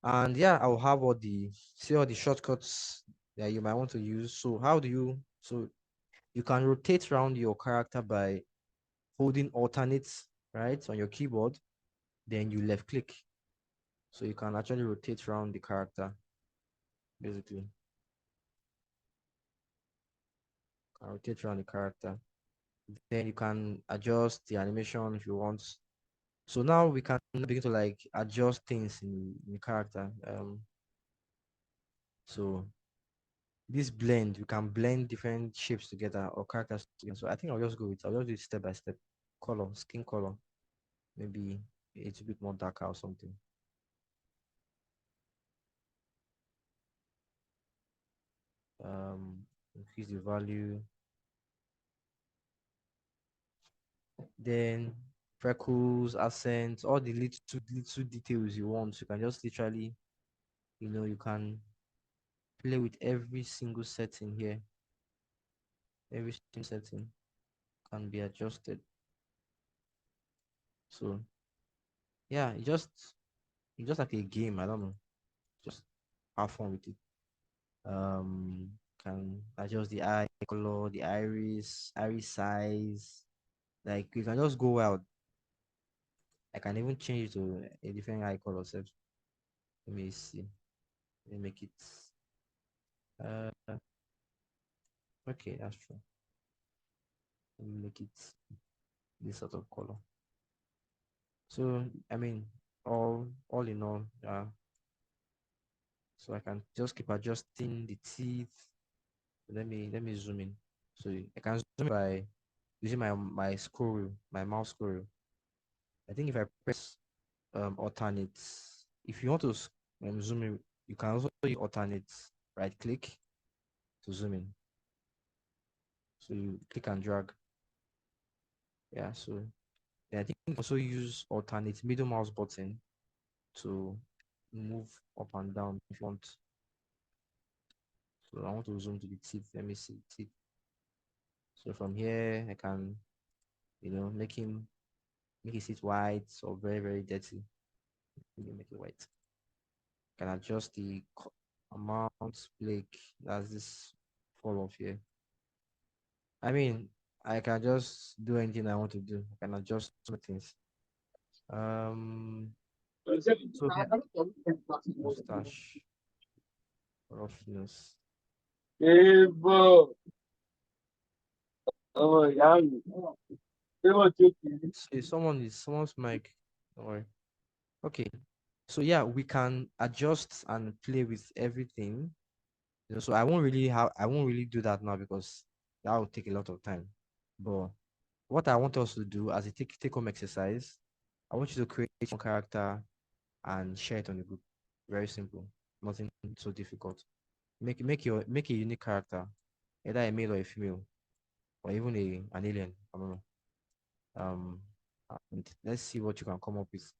And yeah, I'll have all the shortcuts that you might want to use. So so you can rotate around your character by holding alternate, right, on your keyboard, then you left click. So you can actually rotate around the character, basically. Rotate around the character. Then you can adjust the animation if you want. So now we can begin to like adjust things in the character. So this blend, you can blend different shapes together or characters together. So I think I'll just do it step by step. Color, skin color, maybe it's a bit more darker or something. Increase the value. Then freckles, accents, all the little details you want. You can just literally, you can play with every single setting here. Every single setting can be adjusted. So yeah, it's just like a game. I don't know. Just have fun with it. Can adjust the eye color, the iris size. Like you can just go wild. I can even change it to a different eye color set. Let me see. Let me make it uh okay, that's true. Let me make it this sort of color. So I mean all in all, so I can just keep adjusting the teeth. Let me zoom in. So I can zoom by using my scroll wheel, my mouse scroll wheel. I think if I press alternate, if you want to zoom in, you can also use alternate right click to zoom in. So you click and drag. Yeah, so yeah, I think you can also use alternate middle mouse button to move up and down if you want. So I want to zoom to the teeth. Let me see teeth. So from here I can, make his teeth white or very, very dirty. Let me make it white. Can adjust the amount flake. That's this fall off here. I mean, I can just do anything I want to do. I can adjust some things. So yeah, mustache, roughness. See, someone's mic. Don't worry. Okay. So yeah, we can adjust and play with everything. So I won't really do that now because that will take a lot of time. But what I want us to do as a take home exercise, I want you to create one character and share it on the group. Very simple. Nothing so difficult. Make a unique character, either a male or a female, or even an alien. I don't know. Um and let's see what you can come up with.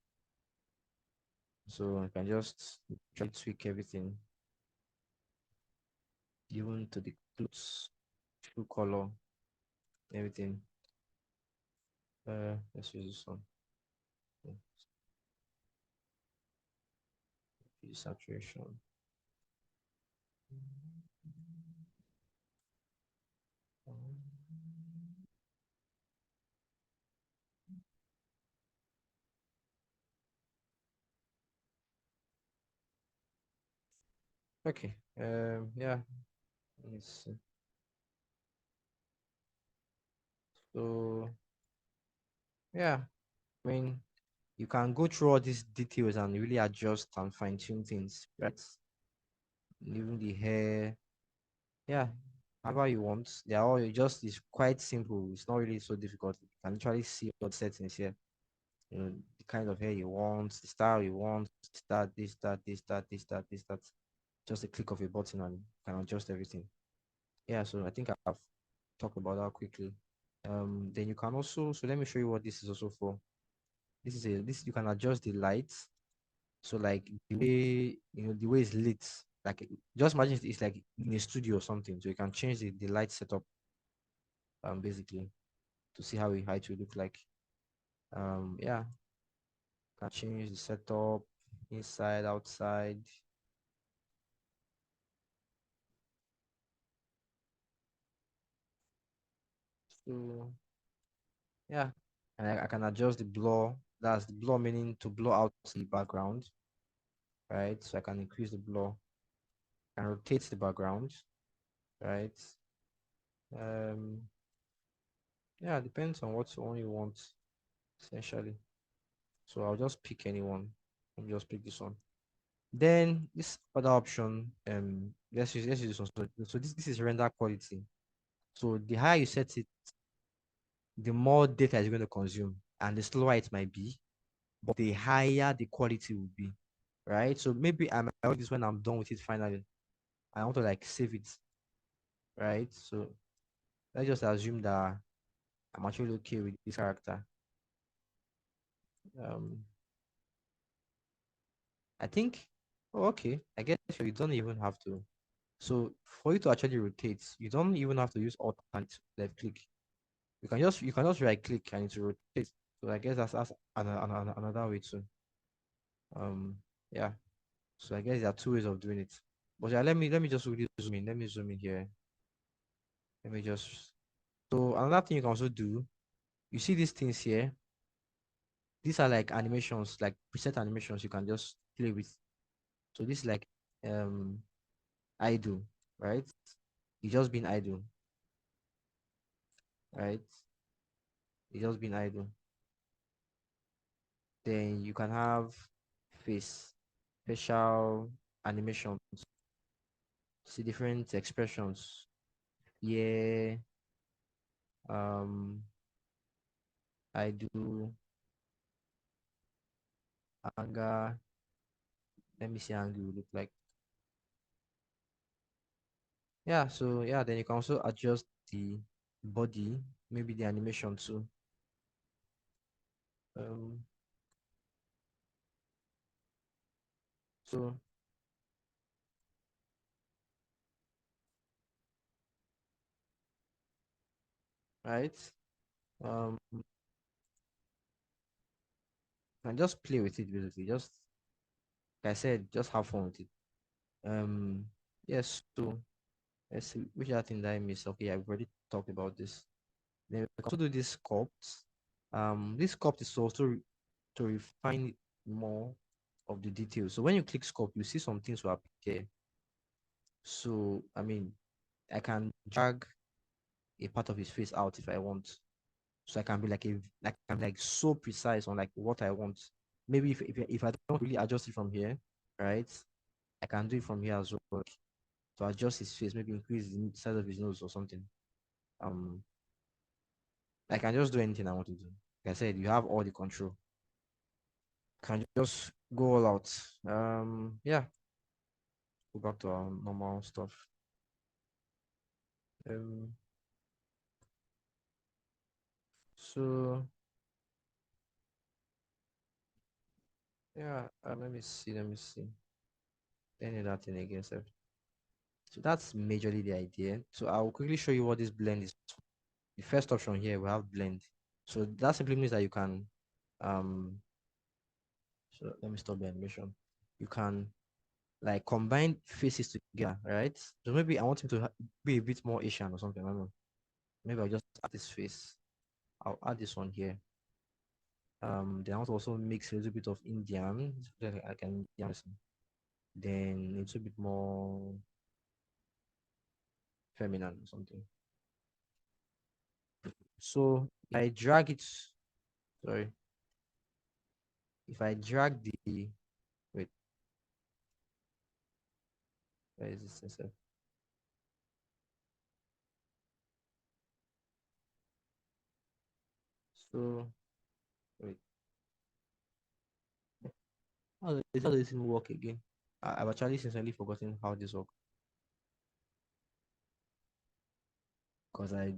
So I can just try to tweak everything, even to the clothes, true color, everything. Let's use this one. Use saturation. Okay. Yeah. Let's see. So yeah, I mean, you can go through all these details and really adjust and fine tune things, right? Even the hair, yeah, however you want. They are all it's quite simple. It's not really so difficult. You can literally see all the settings here. the kind of hair you want, the style you want, that. Just a click of a button and you can adjust everything. Yeah, so I think I've talked about that quickly. Then you can also, so let me show you what this is also for. This you can adjust the lights. So like the way the way it's lit, like just imagine it's like in a studio or something. So you can change the light setup basically to see how it will look like. Yeah, can change the setup inside, outside. So yeah, and I can adjust the blur. That's the blur meaning to blur out the background, right? So I can increase the blur and rotate the background, right? Um, yeah, depends on what one you want essentially. So I'll just pick anyone. Let me just pick this one. Then this other option, let's use this one. So this is render quality. So the higher you set it, the more data is going to consume, and the slower it might be, but the higher the quality will be, right? So maybe I might do this when I'm done with it finally. I want to like save it, right? So let's just assume that I'm actually okay with this character. Um, I think, oh, okay. I guess you don't even have to. So for you to actually rotate, you don't even have to use alt and left click. You can just right click and it will rotate. So I guess that's another way to yeah. So I guess there are two ways of doing it. But yeah, let me just really zoom in. Let me zoom in here. Let me just so another thing you can also do, you see these things here. These are like animations, like preset animations you can just play with. So this is like um idle, right? You just been idle, right? You just been idle. Then you can have facial animations, see different expressions. Yeah, um, I do anger. Let me see how angry will look like. Yeah, so yeah, then you can also adjust the body, maybe the animation too. Um, so right, and just play with it basically. Just like I said, just have fun with it. Yes. So let's see which other thing that I missed. Okay, I've already talked about this. Then we can also do this sculpt. This sculpt is also to refine more of the details. So when you click sculpt, you see some things will appear. So I mean, I can drag a part of his face out if I want. So I can be I'm like so precise on like what I want. Maybe if I don't really adjust it from here, right? I can do it from here as well. Like, to adjust his face, maybe increase the size of his nose or something. Um, I can just do anything I want to do. Like I said, you have all the control. Can just go all out. Yeah, go back to our normal stuff. Um, so yeah, let me see. Any other thing again, sir. So that's majorly the idea. So I'll quickly show you what this blend is. The first option here, we have blend. So that simply means that you can, um, so let me stop the animation. You can like combine faces together, right? So maybe I want him to be a bit more Asian or something. I don't know. Maybe I'll just add this face. I'll add this one here. Then I want to also mix a little bit of Indian, so that I can then a little bit more feminine or something. So I drag it. Sorry, if I drag the wait, where is this sensor? So wait, how does this thing work again? I've actually sincerely forgotten how this works because I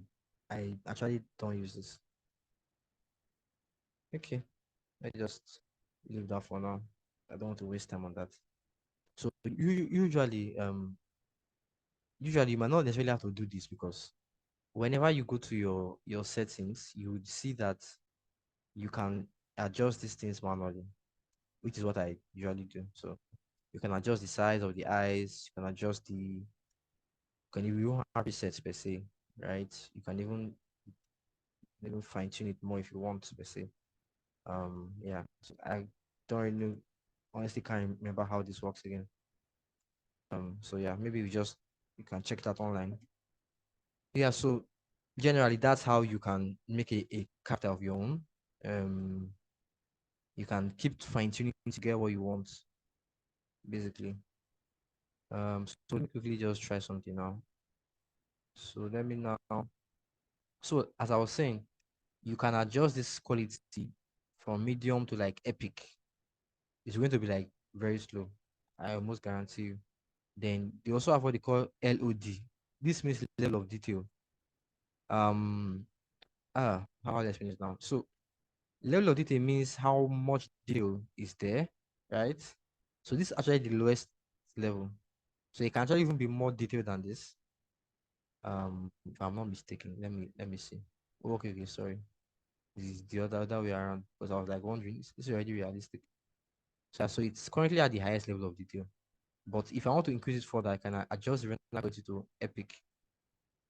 actually don't use this. Okay, I just leave that for now. I don't want to waste time on that. So usually you might not necessarily have to do this because whenever you go to your settings, you would see that you can adjust these things manually, which is what I usually do. So you can adjust the size of the eyes, you can adjust you can even have presets per se, right? You can even fine tune it more if you want per se. Yeah. So I don't really honestly can't remember how this works again. So yeah, maybe you can check that online. Yeah, so generally that's how you can make a character of your own. Um, you can keep fine tuning to get what you want, basically. So let me quickly just try something now. So let me now. So as I was saying, you can adjust this quality from medium to like epic. It's going to be like very slow. I almost guarantee you. Then they also have what they call LOD. This means level of detail. Um, how do I explain this now? So level of detail means how much detail is there, right? So this is actually the lowest level. So it can actually even be more detailed than this. If I'm not mistaken, let me see. Oh, okay, sorry. This is the other way around because I was like wondering, is already realistic? So it's currently at the highest level of detail. But if I want to increase it further, I can adjust the render quality to epic,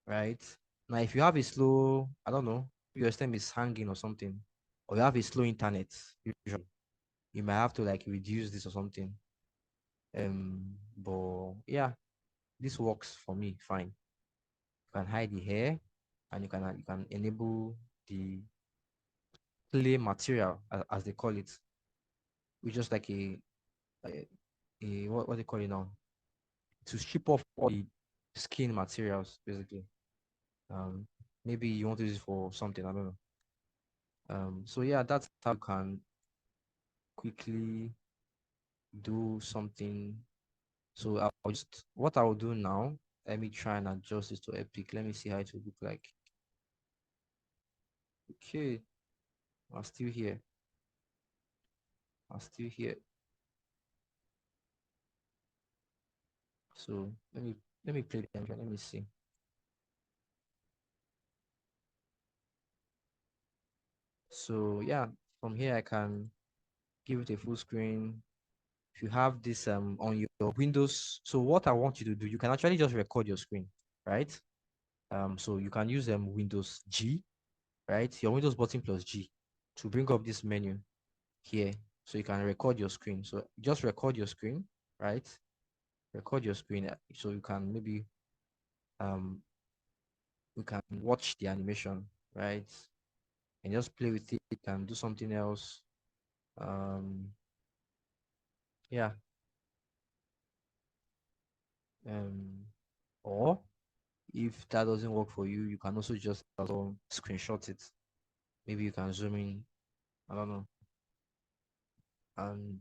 right? Now, if you have a slow, I don't know, your stem is hanging or something, or you have a slow internet, usually, you might have to like reduce this or something. But yeah, this works for me fine. You can hide the hair, and you can enable the clay material as they call it, which is like a what they call it now to strip off all the skin materials basically. Um, maybe you want to use it for something, I don't know. So yeah, that's how you can quickly do something. So I'll just what I'll do now. Let me try and adjust this to Epic. Let me see how it will look like. Okay, I'm still here. I'm still here. So let me play the demo. Let me see. So yeah, from here I can give it a full screen. If you have this on your Windows, so what I want you to do, you can actually just record your screen, right? So you can use Windows G, right? Your Windows button plus G to bring up this menu here, so you can record your screen. So just record your screen, right? Record your screen so you can maybe um we can watch the animation, right? And just play with it and do something else. Um, yeah. Um, or if that doesn't work for you, you can also just also screenshot it. Maybe you can zoom in, I don't know, and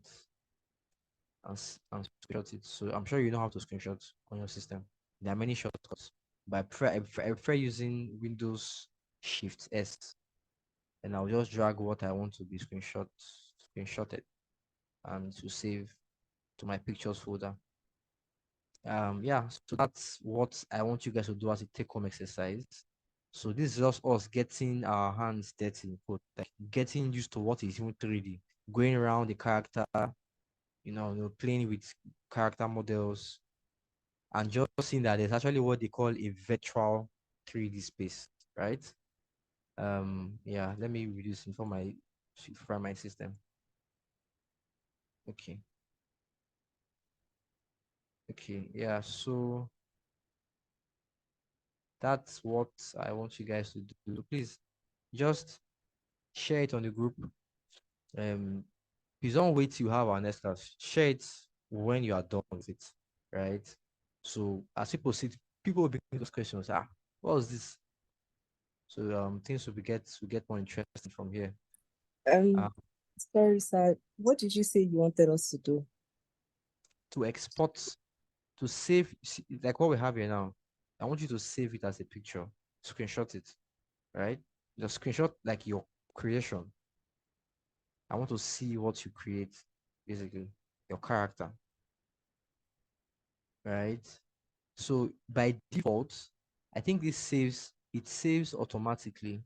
and screenshot it. So I'm sure you know how to screenshot on your system. There are many shortcuts, but I prefer using Windows Shift S, and I'll just drag what I want to be screenshotted, and to save to my pictures folder. Yeah, so that's what I want you guys to do as a take-home exercise. So this is just us getting our hands dirty, but like getting used to what is even 3D, going around the character, playing with character models, and just seeing that there's actually what they call a virtual 3D space, right? Yeah, let me reduce it for my system. Okay. Okay, yeah, so that's what I want you guys to do. Please just share it on the group. Please don't wait till you have our next class. Share it when you are done with it, right? So as people see, people will be asking those questions. What was this? So things will get more interesting from here. Um, Uh, Sorry, sir. What did you say you wanted us to do? To export, to save, like what we have here now. I want you to save it as a picture, screenshot it, right? Just screenshot like your creation. I want to see what you create, basically, your character, right? So by default, I think this saves automatically.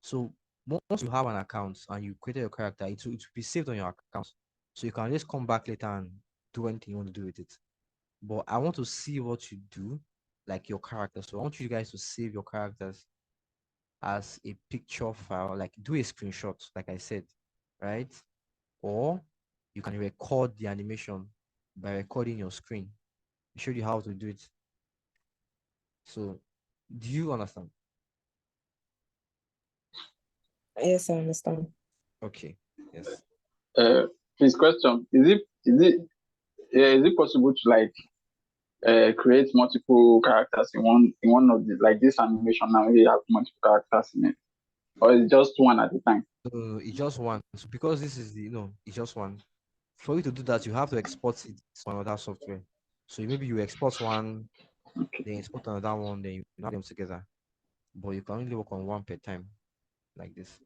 So once you have an account and you created your character, it will be saved on your account. So you can just come back later and do anything you want to do with it. But I want to see what you do, like your character. So I want you guys to save your characters as a picture file, like do a screenshot, like I said, right? Or you can record the animation by recording your screen. I showed you how to do it. So do you understand? Yes, I understand. Okay. Yes. His question is it possible to like create multiple characters in one of the like this animation now we have multiple characters in it, or is just one at a time? It's just one. So because this is it's just one. For you to do that, you have to export it to another software. So maybe you export one, Okay. then export another one, then you add them together. But you can only work on one per time, like this.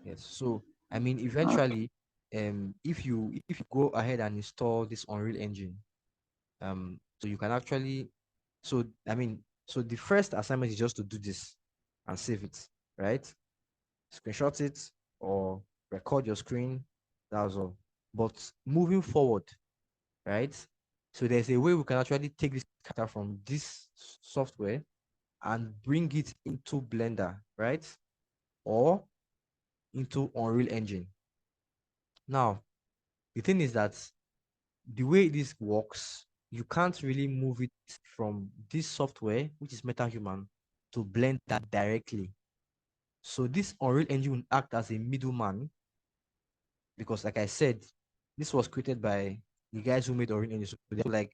Yes. So I mean, eventually, if you go ahead and install this Unreal Engine, so you can actually, so I mean, so the first assignment is just to do this and save it, right? Screenshot it or record your screen. That's all. But moving forward, right? So there's a way we can actually take this character from this software and bring it into Blender, right? Or into Unreal Engine. Now, the thing is that the way this works, you can't really move it from this software, which is MetaHuman, to Blender directly. So this Unreal Engine will act as a middleman because, like I said, this was created by the guys who made Unreal Engine. So they have to like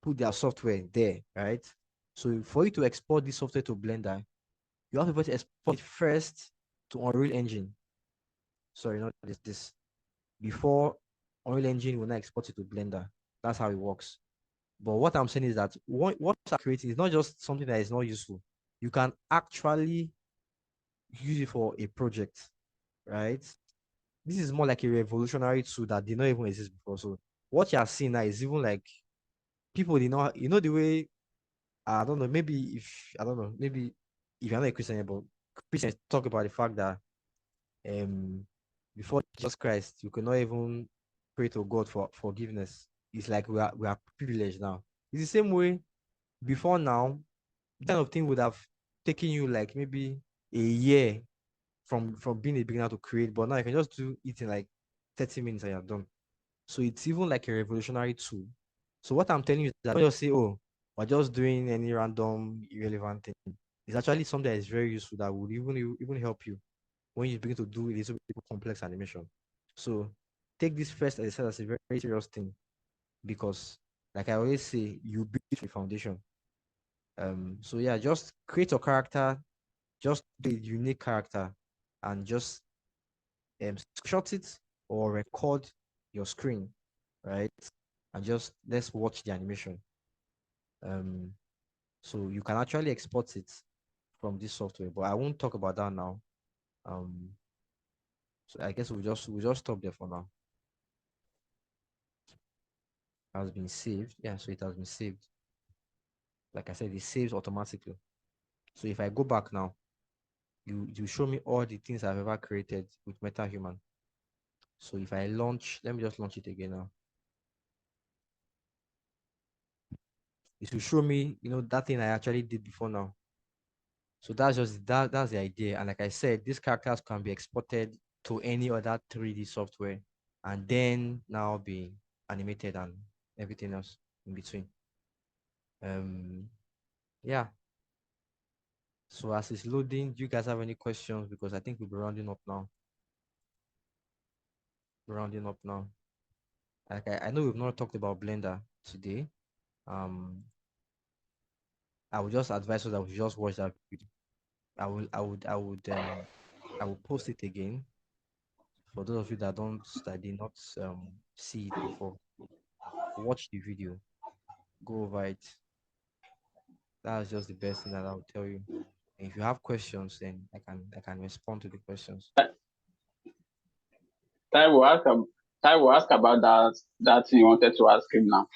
put their software there, right? So for you to export this software to Blender, you have to first export it first to Unreal Engine. Sorry, not this. Before Unreal Engine will not export it to Blender. That's how it works. But what I'm saying is that what you're creating is not just something that is not useful. You can actually use it for a project, right? This is more like a revolutionary tool that did not even exist before. So what you are seeing now is even like people did not, the way, I don't know, maybe if, I don't know, maybe if you're not a Christian, but Christians talk about the fact that um before Jesus Christ, you could not even pray to God for forgiveness. It's like we are privileged now. It's the same way before now, that kind of thing would have taken you like maybe a year from being a beginner to create, but now you can just do it in like 30 minutes and you're done. So it's even like a revolutionary tool. So what I'm telling you is that don't just say, oh, we're just doing any random irrelevant thing. It's actually something that is very useful that would even help you when you begin to do a little bit complex animation. So take this first, as I said, as a very, very serious thing because, like I always say, you build a foundation. So yeah, just create your character, just the unique character, and just shot it or record your screen, right? And just let's watch the animation. Um, so you can actually export it from this software, but I won't talk about that now. Um, so I guess we'll just stop there for now. Has been saved. Yeah, so it has been saved. Like I said, it saves automatically. So if I go back now, you show me all the things I've ever created with MetaHuman. So if I launch, let me just launch it again now. It will show me, that thing I actually did before now. So that's the idea. And like I said, these characters can be exported to any other 3D software and then now be animated and everything else in between. Yeah. So as it's loading, do you guys have any questions? Because I think we'll be rounding up now. We're rounding up now. Like I know we've not talked about Blender today. Um, I would just advise us that we just watch that video. I will post it again For those of you that did not see it before, watch the video, go over it. That's just the best thing that I'll tell you. And if you have questions, then I can respond to the questions. Tai will ask about that thing you wanted to ask him now.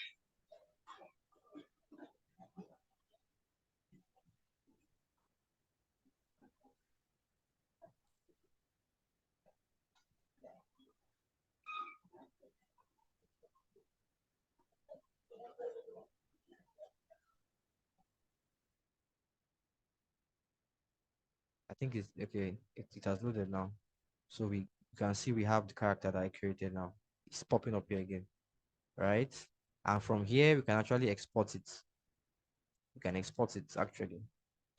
I think it's okay. It has loaded now. So we can see we have the character that I created now. It's popping up here again, right? And from here, we can actually export it. We can export it actually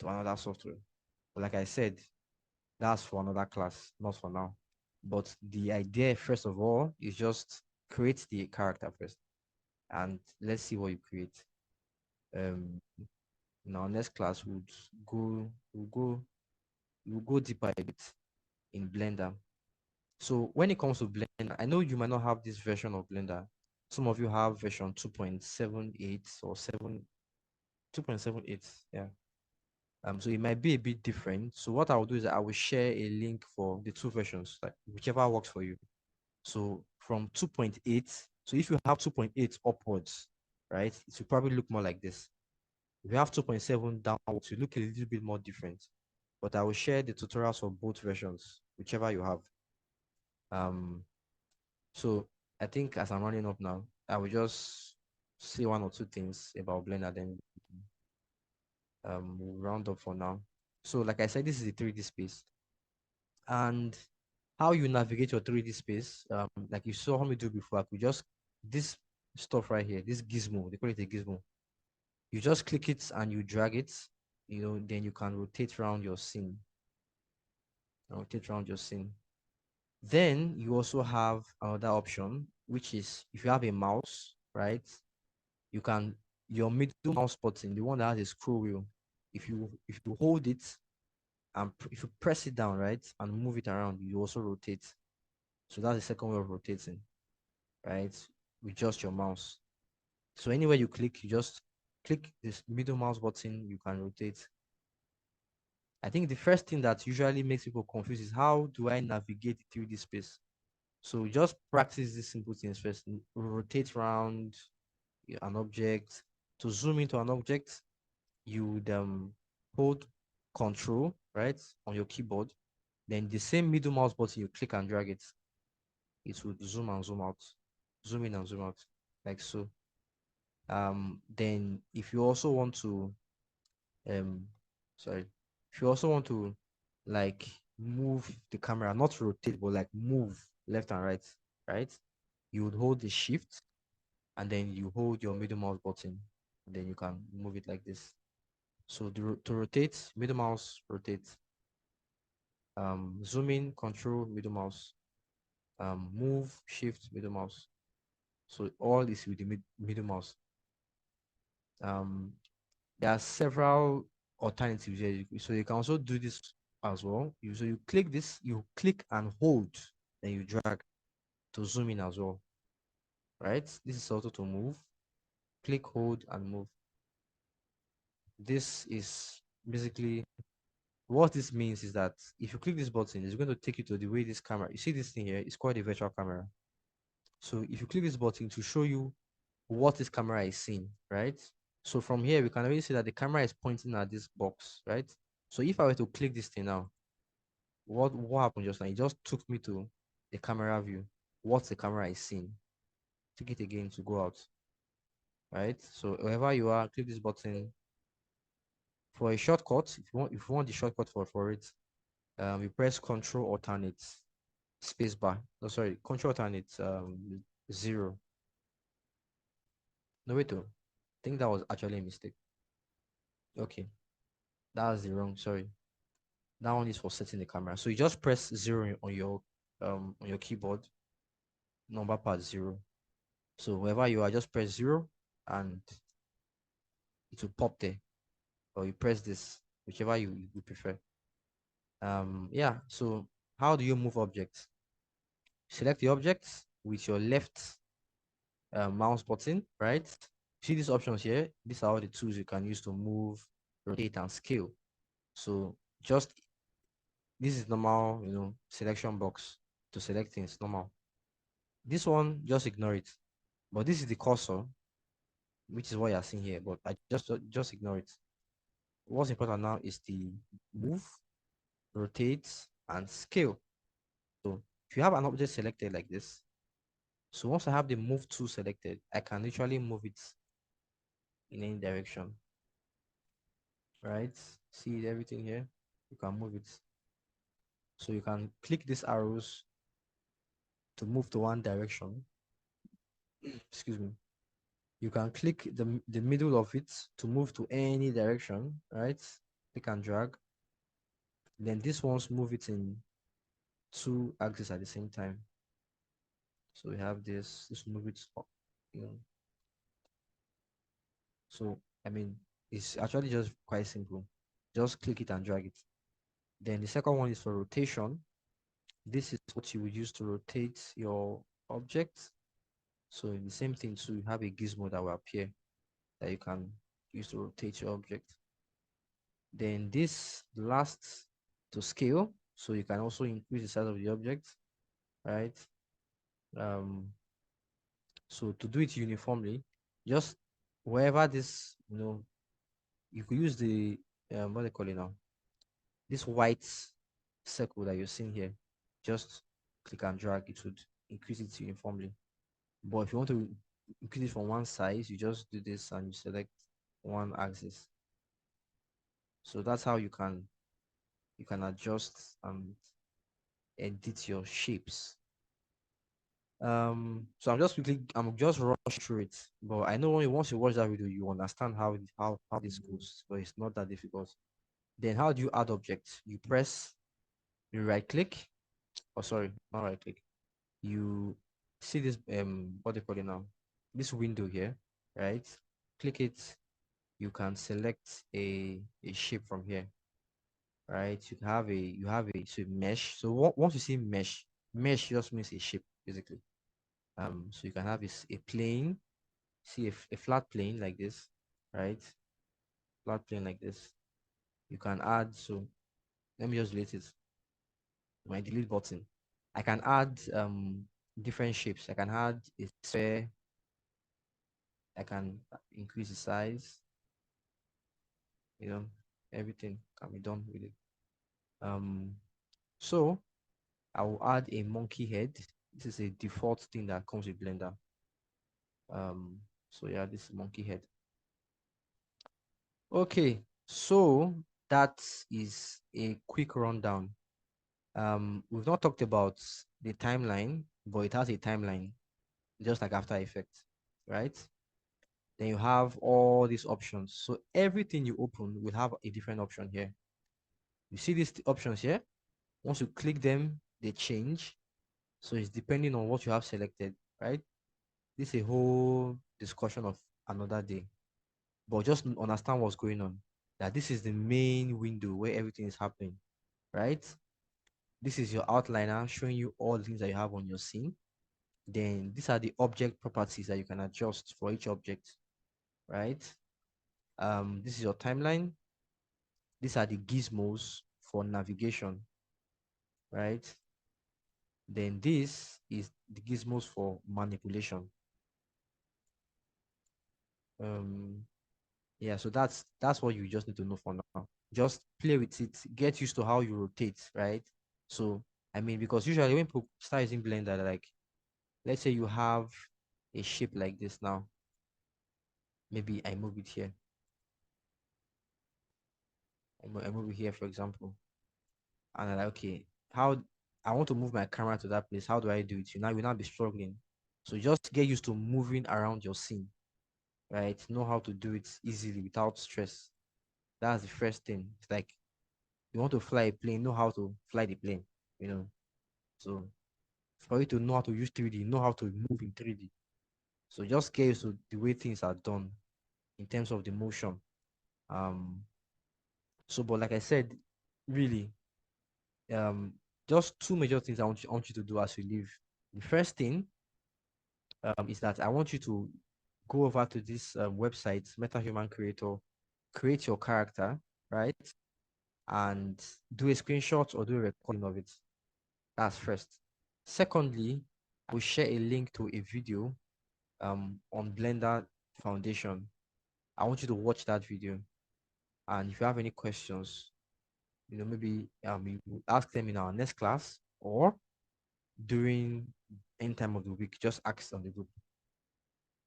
to another software. But like I said, that's for another class, not for now. But the idea, first of all, is just create the character first. And let's see what you create. In our next class, we'll go deeper a bit in Blender. So when it comes to Blender, I know you might not have this version of Blender. Some of you have version 2.78 or 2.78. Yeah. So it might be a bit different. So what I will do is I will share a link for the two versions, like whichever works for you. So from 2.8, so if you have 2.8 upwards, right, it will probably look more like this. If you have 2.7 downwards, it will look a little bit more different. But I will share the tutorials for both versions, whichever you have. So I think as I'm running up now, I will just say one or two things about Blender, then we'll round up for now. So like I said, this is a 3D space. And how you navigate your 3D space, like you saw me do before, I could just, this stuff right here, this gizmo, they call it a gizmo. You just click it and you drag it, then you can rotate around your scene. Rotate around your scene. Then you also have another option, which is if you have a mouse, right? You can, your middle mouse button, the one that has a scroll wheel, if you hold it and if you press it down, right, and move it around, you also rotate. So that's the second way of rotating, right? With just your mouse. So anywhere you click, you just click this middle mouse button, you can rotate. I think the first thing that usually makes people confused is how do I navigate the 3D space? So just practice these simple things first. Rotate around an object. To zoom into an object, you would hold Control, right, on your keyboard. Then the same middle mouse button, you click and drag it. It would zoom and zoom out, zoom in and zoom out, like so. Then if you also want to, sorry, if you also want to like move the camera, not rotate, but like move left and right, right? You would hold the shift and then you hold your middle mouse button, and then you can move it like this. So to rotate, middle mouse, rotate. Zoom in, control, middle mouse. Move, shift, middle mouse. So all is with the middle mouse. There are several alternatives here. So you can also do this as well. So you click this, you click and hold, then you drag to zoom in as well. Right? This is also to move. Click, hold, and move. This is basically what this means is that if you click this button, it's going to take you to the way this camera, you see this thing here, it's called a virtual camera. So if you click this button to show you what this camera is seeing, right? So from here, we can already see that the camera is pointing at this box, right? So if I were to click this thing now, what happened just now? It just took me to the camera view. What the camera is seeing. Click it again to go out, right? So wherever you are, click this button. For a shortcut, if you want the shortcut for it, you press Control Alternate spacebar. No, sorry, Control Alternate 0. No, wait, I think that was actually a mistake. Okay, that was the wrong. Sorry, that one is for setting the camera. So you just press 0 on your keyboard, number pad 0. So wherever you are, just press 0 and it will pop there. Or you press this, whichever you prefer. Yeah. So how do you move objects? select the object with your left mouse button, right? See these options here? These are all the tools you can use to move, rotate, and scale. So just this is normal, selection box to select things, normal. This one, just ignore it. But this is the cursor, which is what you're seeing here. But I just ignore it. What's important now is the move, rotate, and scale. So if you have an object selected like this, so once I have the move tool selected, I can literally move it in any direction. Right? See everything here? You can move it. So you can click these arrows to move to one direction. Excuse me. You can click the middle of it to move to any direction, right? Click and drag. Then this one's move it in two axes at the same time. So we have this move it up, So I mean, it's actually just quite simple. Just click it and drag it. Then the second one is for rotation. This is what you would use to rotate your object. So in the same thing, so you have a gizmo that will appear that you can use to rotate your object. Then this last to scale, so you can also increase the size of the object, right? So to do it uniformly, just wherever this, you could use the what they call it now, this white circle that you're seeing here. Just click and drag, it would increase it uniformly. But if you want to increase it from one size, you just do this and you select one axis. So that's how you can adjust and edit your shapes. So I'm just rush through it, but I know once you watch that video, you understand how this goes, but it's not that difficult. Then how do you add objects? You right click, oh sorry, not right click. You see this what they call it now, this window here, right? Click it. You can select a shape from here, right? You have a so mesh. So once you see mesh just means a shape basically. So you can have a plane, see a flat plane like this, right? Flat plane like this. You can add, so let me just delete it. My delete button. I can add different shapes. I can add a sphere. I can increase the size. Everything can be done with it. So I will add a monkey head. This is a default thing that comes with Blender. So yeah, this monkey head. Okay, so that is a quick rundown. We've not talked about the timeline, but it has a timeline, just like After Effects, right? Then you have all these options. So everything you open will have a different option here. You see these options here? Once you click them, they change. So it's depending on what you have selected, right? This is a whole discussion of another day. But just understand what's going on. That this is the main window where everything is happening, right? This is your outliner showing you all the things that you have on your scene. Then these are the object properties that you can adjust for each object, right? This is your timeline. These are the gizmos for navigation, right? Then this is the gizmos for manipulation. Yeah, so that's what you just need to know for now. Just play with it, get used to how you rotate, right? So I mean, because usually when people start using Blender, like let's say you have a shape like this now. Maybe I move it here. I move it here, for example. And I'm like, okay, how I want to move my camera to that place. How do I do it? You will not be struggling. So just get used to moving around your scene, right? Know how to do it easily without stress. That's the first thing. It's like you want to fly a plane, know how to fly the plane, So for you to know how to use 3D, know how to move in 3D. So just get used to the way things are done in terms of the motion. But like I said, really, just two major things I want you to do as you leave The first thing is that I want you to go over to this website, MetaHuman Creator, create your character, right? And do a screenshot or do a recording of it. That's first. Secondly, we'll share a link to a video on Blender Foundation. I want you to watch that video. And if you have any questions, maybe you ask them in our next class or during any time of the week, just ask on the group.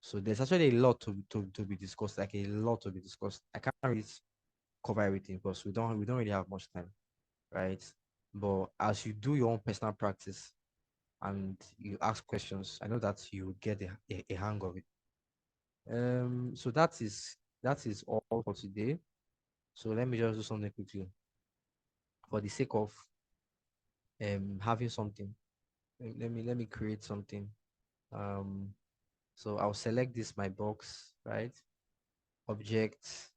So there's actually a lot to be discussed, like a lot to be discussed. I can't really cover everything because we don't really have much time, right? But as you do your own personal practice and you ask questions, I know that you get a hang of it. So that is all for today. So let me just do something quickly for the sake of having something. Let me create something. So I'll select this my box, right? Object,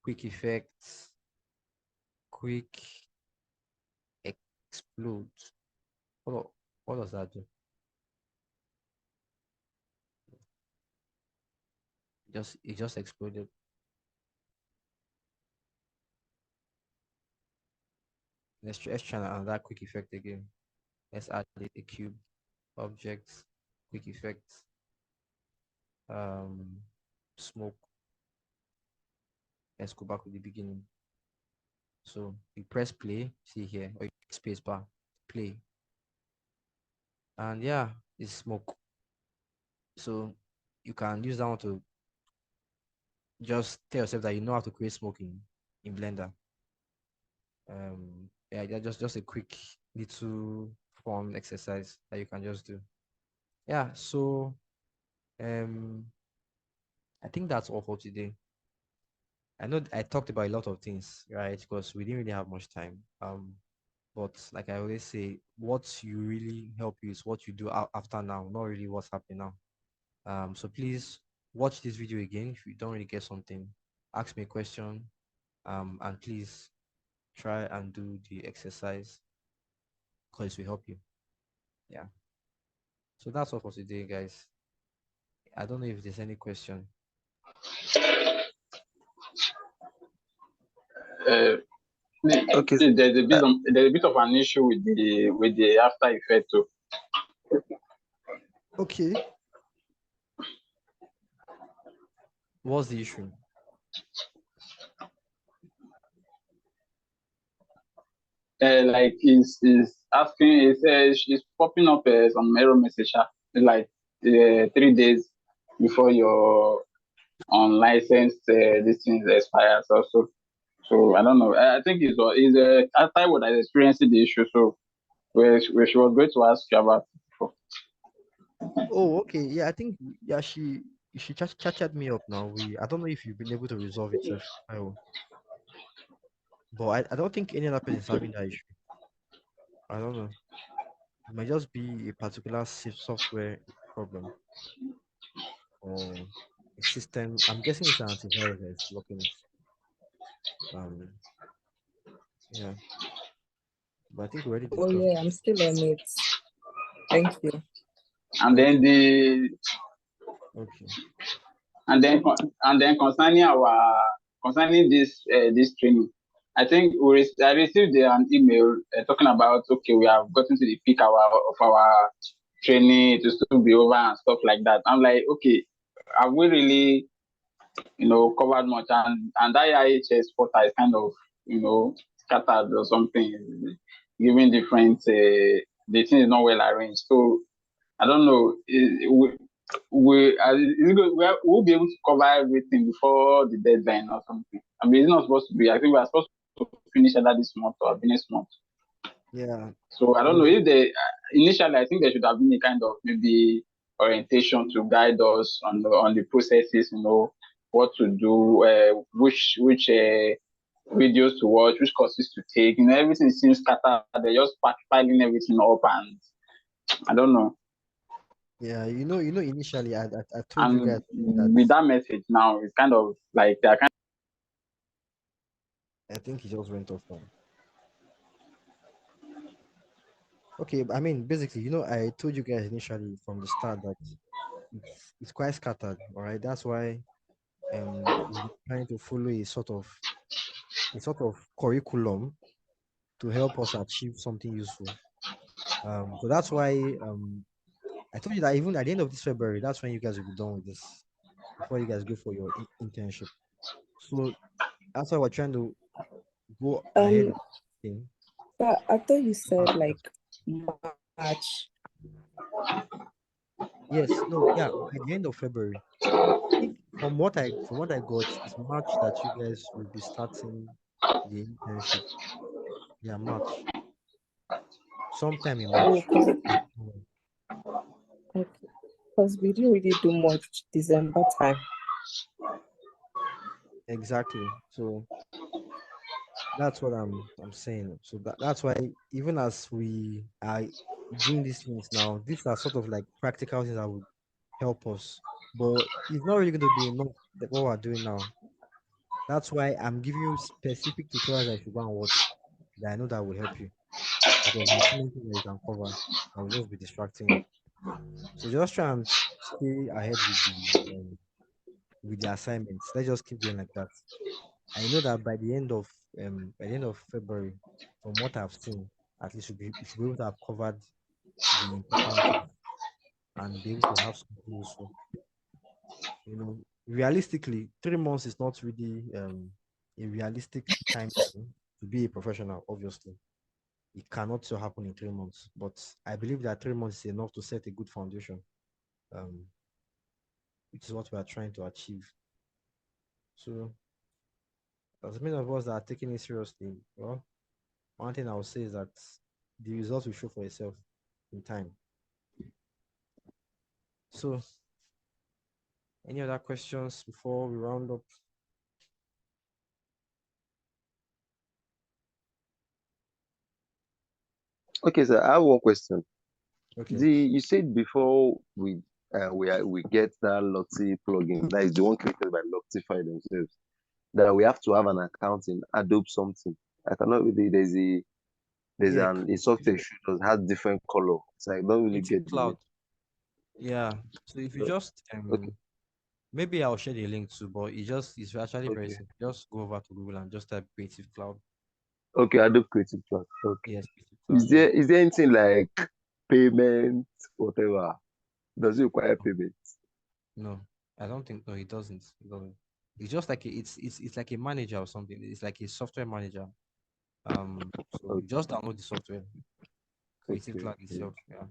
quick effects, quick explode. What does that do? It just exploded. Let's try another quick effect again. Let's add a cube, objects, quick effects, smoke. Let's go back to the beginning. So you press play, see here, or space bar, play. And yeah, it's smoke. So you can use that one to just tell yourself that you know how to create smoke in Blender. Yeah, just a quick little fun exercise that you can just do. Yeah, so I think that's all for today. I know I talked about a lot of things, right? Because we didn't really have much time. But like I always say, what you really help you is what you do after now, not really what's happening now. So please watch this video again if you don't really get something. Ask me a question, and please try and do the exercise because it will help you. Yeah. So that's all for today, guys. I don't know if there's any question. Okay. There's a bit of an issue with the After Effects too. Okay. What's the issue? Like is asking, it's popping up some error message, like 3 days before your unlicensed this thing expires also. So I don't know. I think it's after what I experienced the issue, so she was going to ask you about it before. Oh, okay. Yeah, I think she chatted me up now. I don't know if you've been able to resolve it, Seth. But I don't think any other person is having that issue. I don't know. It might just be a particular software problem or a system. I'm guessing it's an antivirus that is blocking it. Yeah. But I think we already Oh discussed. yeah, I'm still on it. Thank you. And then Okay. and then concerning this training, I think I received an email talking about, okay, we have gotten to the peak hour of our training to still be over and stuff like that. I'm like, okay, have we really covered much? And that IHS portal is kind of scattered or something, giving different the thing is not well arranged. So I don't know. We'll be able to cover everything before the deadline or something. I mean, it's not supposed to be. I think we're supposed to finish either this month or next month. Yeah. So I don't know if initially I think there should have been a kind of maybe orientation to guide us on the processes, what to do, which videos to watch, which courses to take. Everything seems scattered. They're just piling everything up, and I don't know. Yeah, initially I told you guys that with that message now, it's kind of like they're kind I think he just went off now. Okay, I mean, basically, I told you guys initially from the start that it's quite scattered. All right, that's why we're trying to follow a sort of curriculum to help us achieve something useful. So that's why I told you that even at the end of this February, that's when you guys will be done with this before you guys go for your internship. So that's why we're trying to go ahead Um, with thing. but I thought you said like March. Yes, no, yeah, at the end of February. I think from what I got, it's March that you guys will be starting the internship. Yeah, March. Sometime in Oh, March. because we didn't really do much December time. Exactly. So that's what I'm saying. So that's why even as we are doing these things now, these are sort of like practical things that would help us. But it's not really going to be enough what we're doing now. That's why I'm giving you specific tutorials that you should go and watch that I know that will help you. Because there's so many things that you can cover that will just be distracting you. So just try and stay ahead with the assignments. Let's just keep going like that. I know that by the end of February, from what I've seen, at least we should be able to have covered the important things and be able to have something useful. Realistically, 3 months is not really a realistic time to be a professional. Obviously, it cannot so happen in 3 months. But I believe that 3 months is enough to set a good foundation, um, which is what we are trying to achieve. So, as many of us that are taking it seriously, well, one thing I would say is that the results will show for itself in time. So, any other questions before we round up? Okay, sir, I have one question. Okay. You said before we get that Lottie plugin, that is the one created by Lottify themselves, that we have to have an account in Adobe something. I cannot really. There's Yeah, a software that has different color. So I don't really Creative get the name. Cloud. Yeah. So if you So, just okay, maybe I'll share the link too, but it's actually very okay, simple. Just go over to Google and just type Creative Cloud. okay. Adobe Creative Cloud. Okay. Yes, Creative Cloud. Yeah. Is there anything like payment, whatever? Does it require payment? No, I don't think. No, it doesn't. It doesn't. It's just like it's like a manager or something. It's like a software manager. So you Okay, just download the software, Creative okay, Cloud okay. itself. Yeah.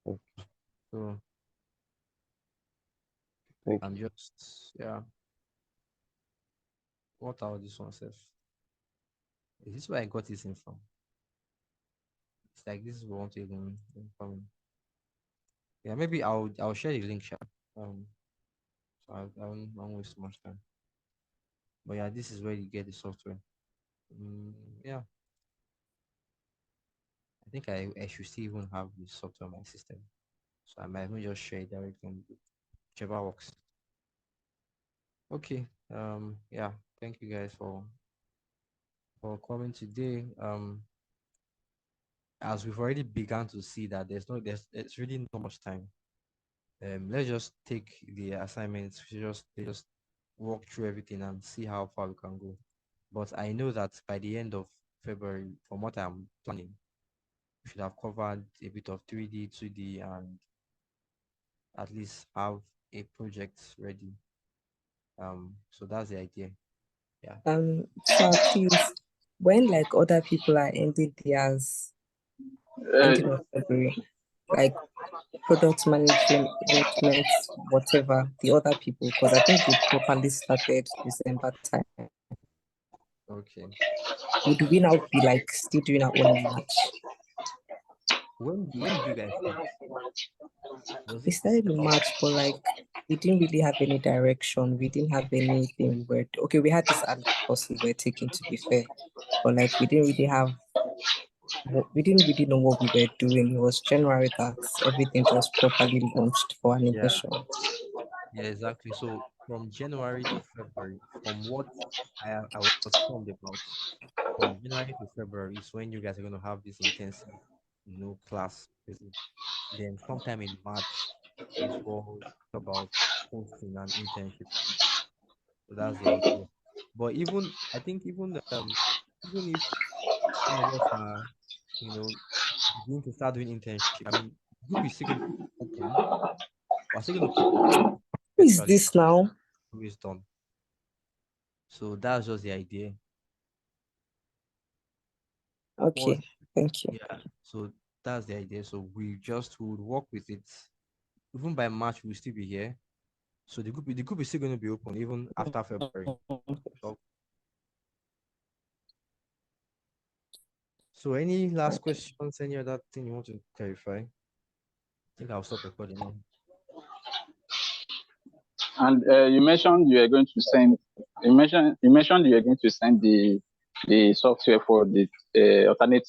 Okay. So Thank I'm you. just yeah. What are this one self? Is this where I got this in from? It's like this is what I want to even from. Yeah, maybe I'll share the link, sha. So I won't waste much time. But yeah, this is where you get the software. Mm, yeah, I think I should still even have the software on my system. So I might even just share it directly on the group, whichever works. Okay. Yeah. Thank you guys for coming today. As we've already begun to see that there's really not much time. Let's just take the assignments. We just walk through everything and see how far we can go. But I know that by the end of February, from what I'm planning, we should have covered a bit of 3D, 2D, and at least have a project ready. So that's the idea. Yeah. So please, when like other people are ending theirs Uh, ending of February, like product management, whatever, the other people, because I think they properly started December time. Okay. Would we now be like still doing our own in March? When did you guys start? Was We it started in December? March, but like we didn't really have any direction. We didn't have anything where okay, we had this course we were taking to be fair, but like we didn't really know what we were doing. It was January that everything just properly launched for Yeah. animation. Yeah, exactly. So from January to February, from what I was informed about, from January to February is when you guys are going to have this intensive, class visit. Then sometime in March is what about posting and internship. So that's the idea. But I think even if some of us are, you know, going to start doing internship, I mean, group is still going to be open. We're still going to keep Who is virtually this now? always done. So that's just the idea. But Okay, thank you. yeah, so that's the idea. So we just would work with it. Even by March, we'll still be here. So the group is still going to be open even after February. So any last questions? Any other thing you want to clarify? I think I'll stop recording now. And you mentioned you are going to send. You mentioned you are going to send the software for the alternative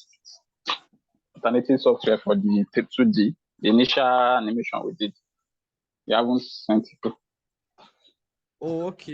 software for the 2D, the initial animation we did. You haven't sent it. Oh, okay.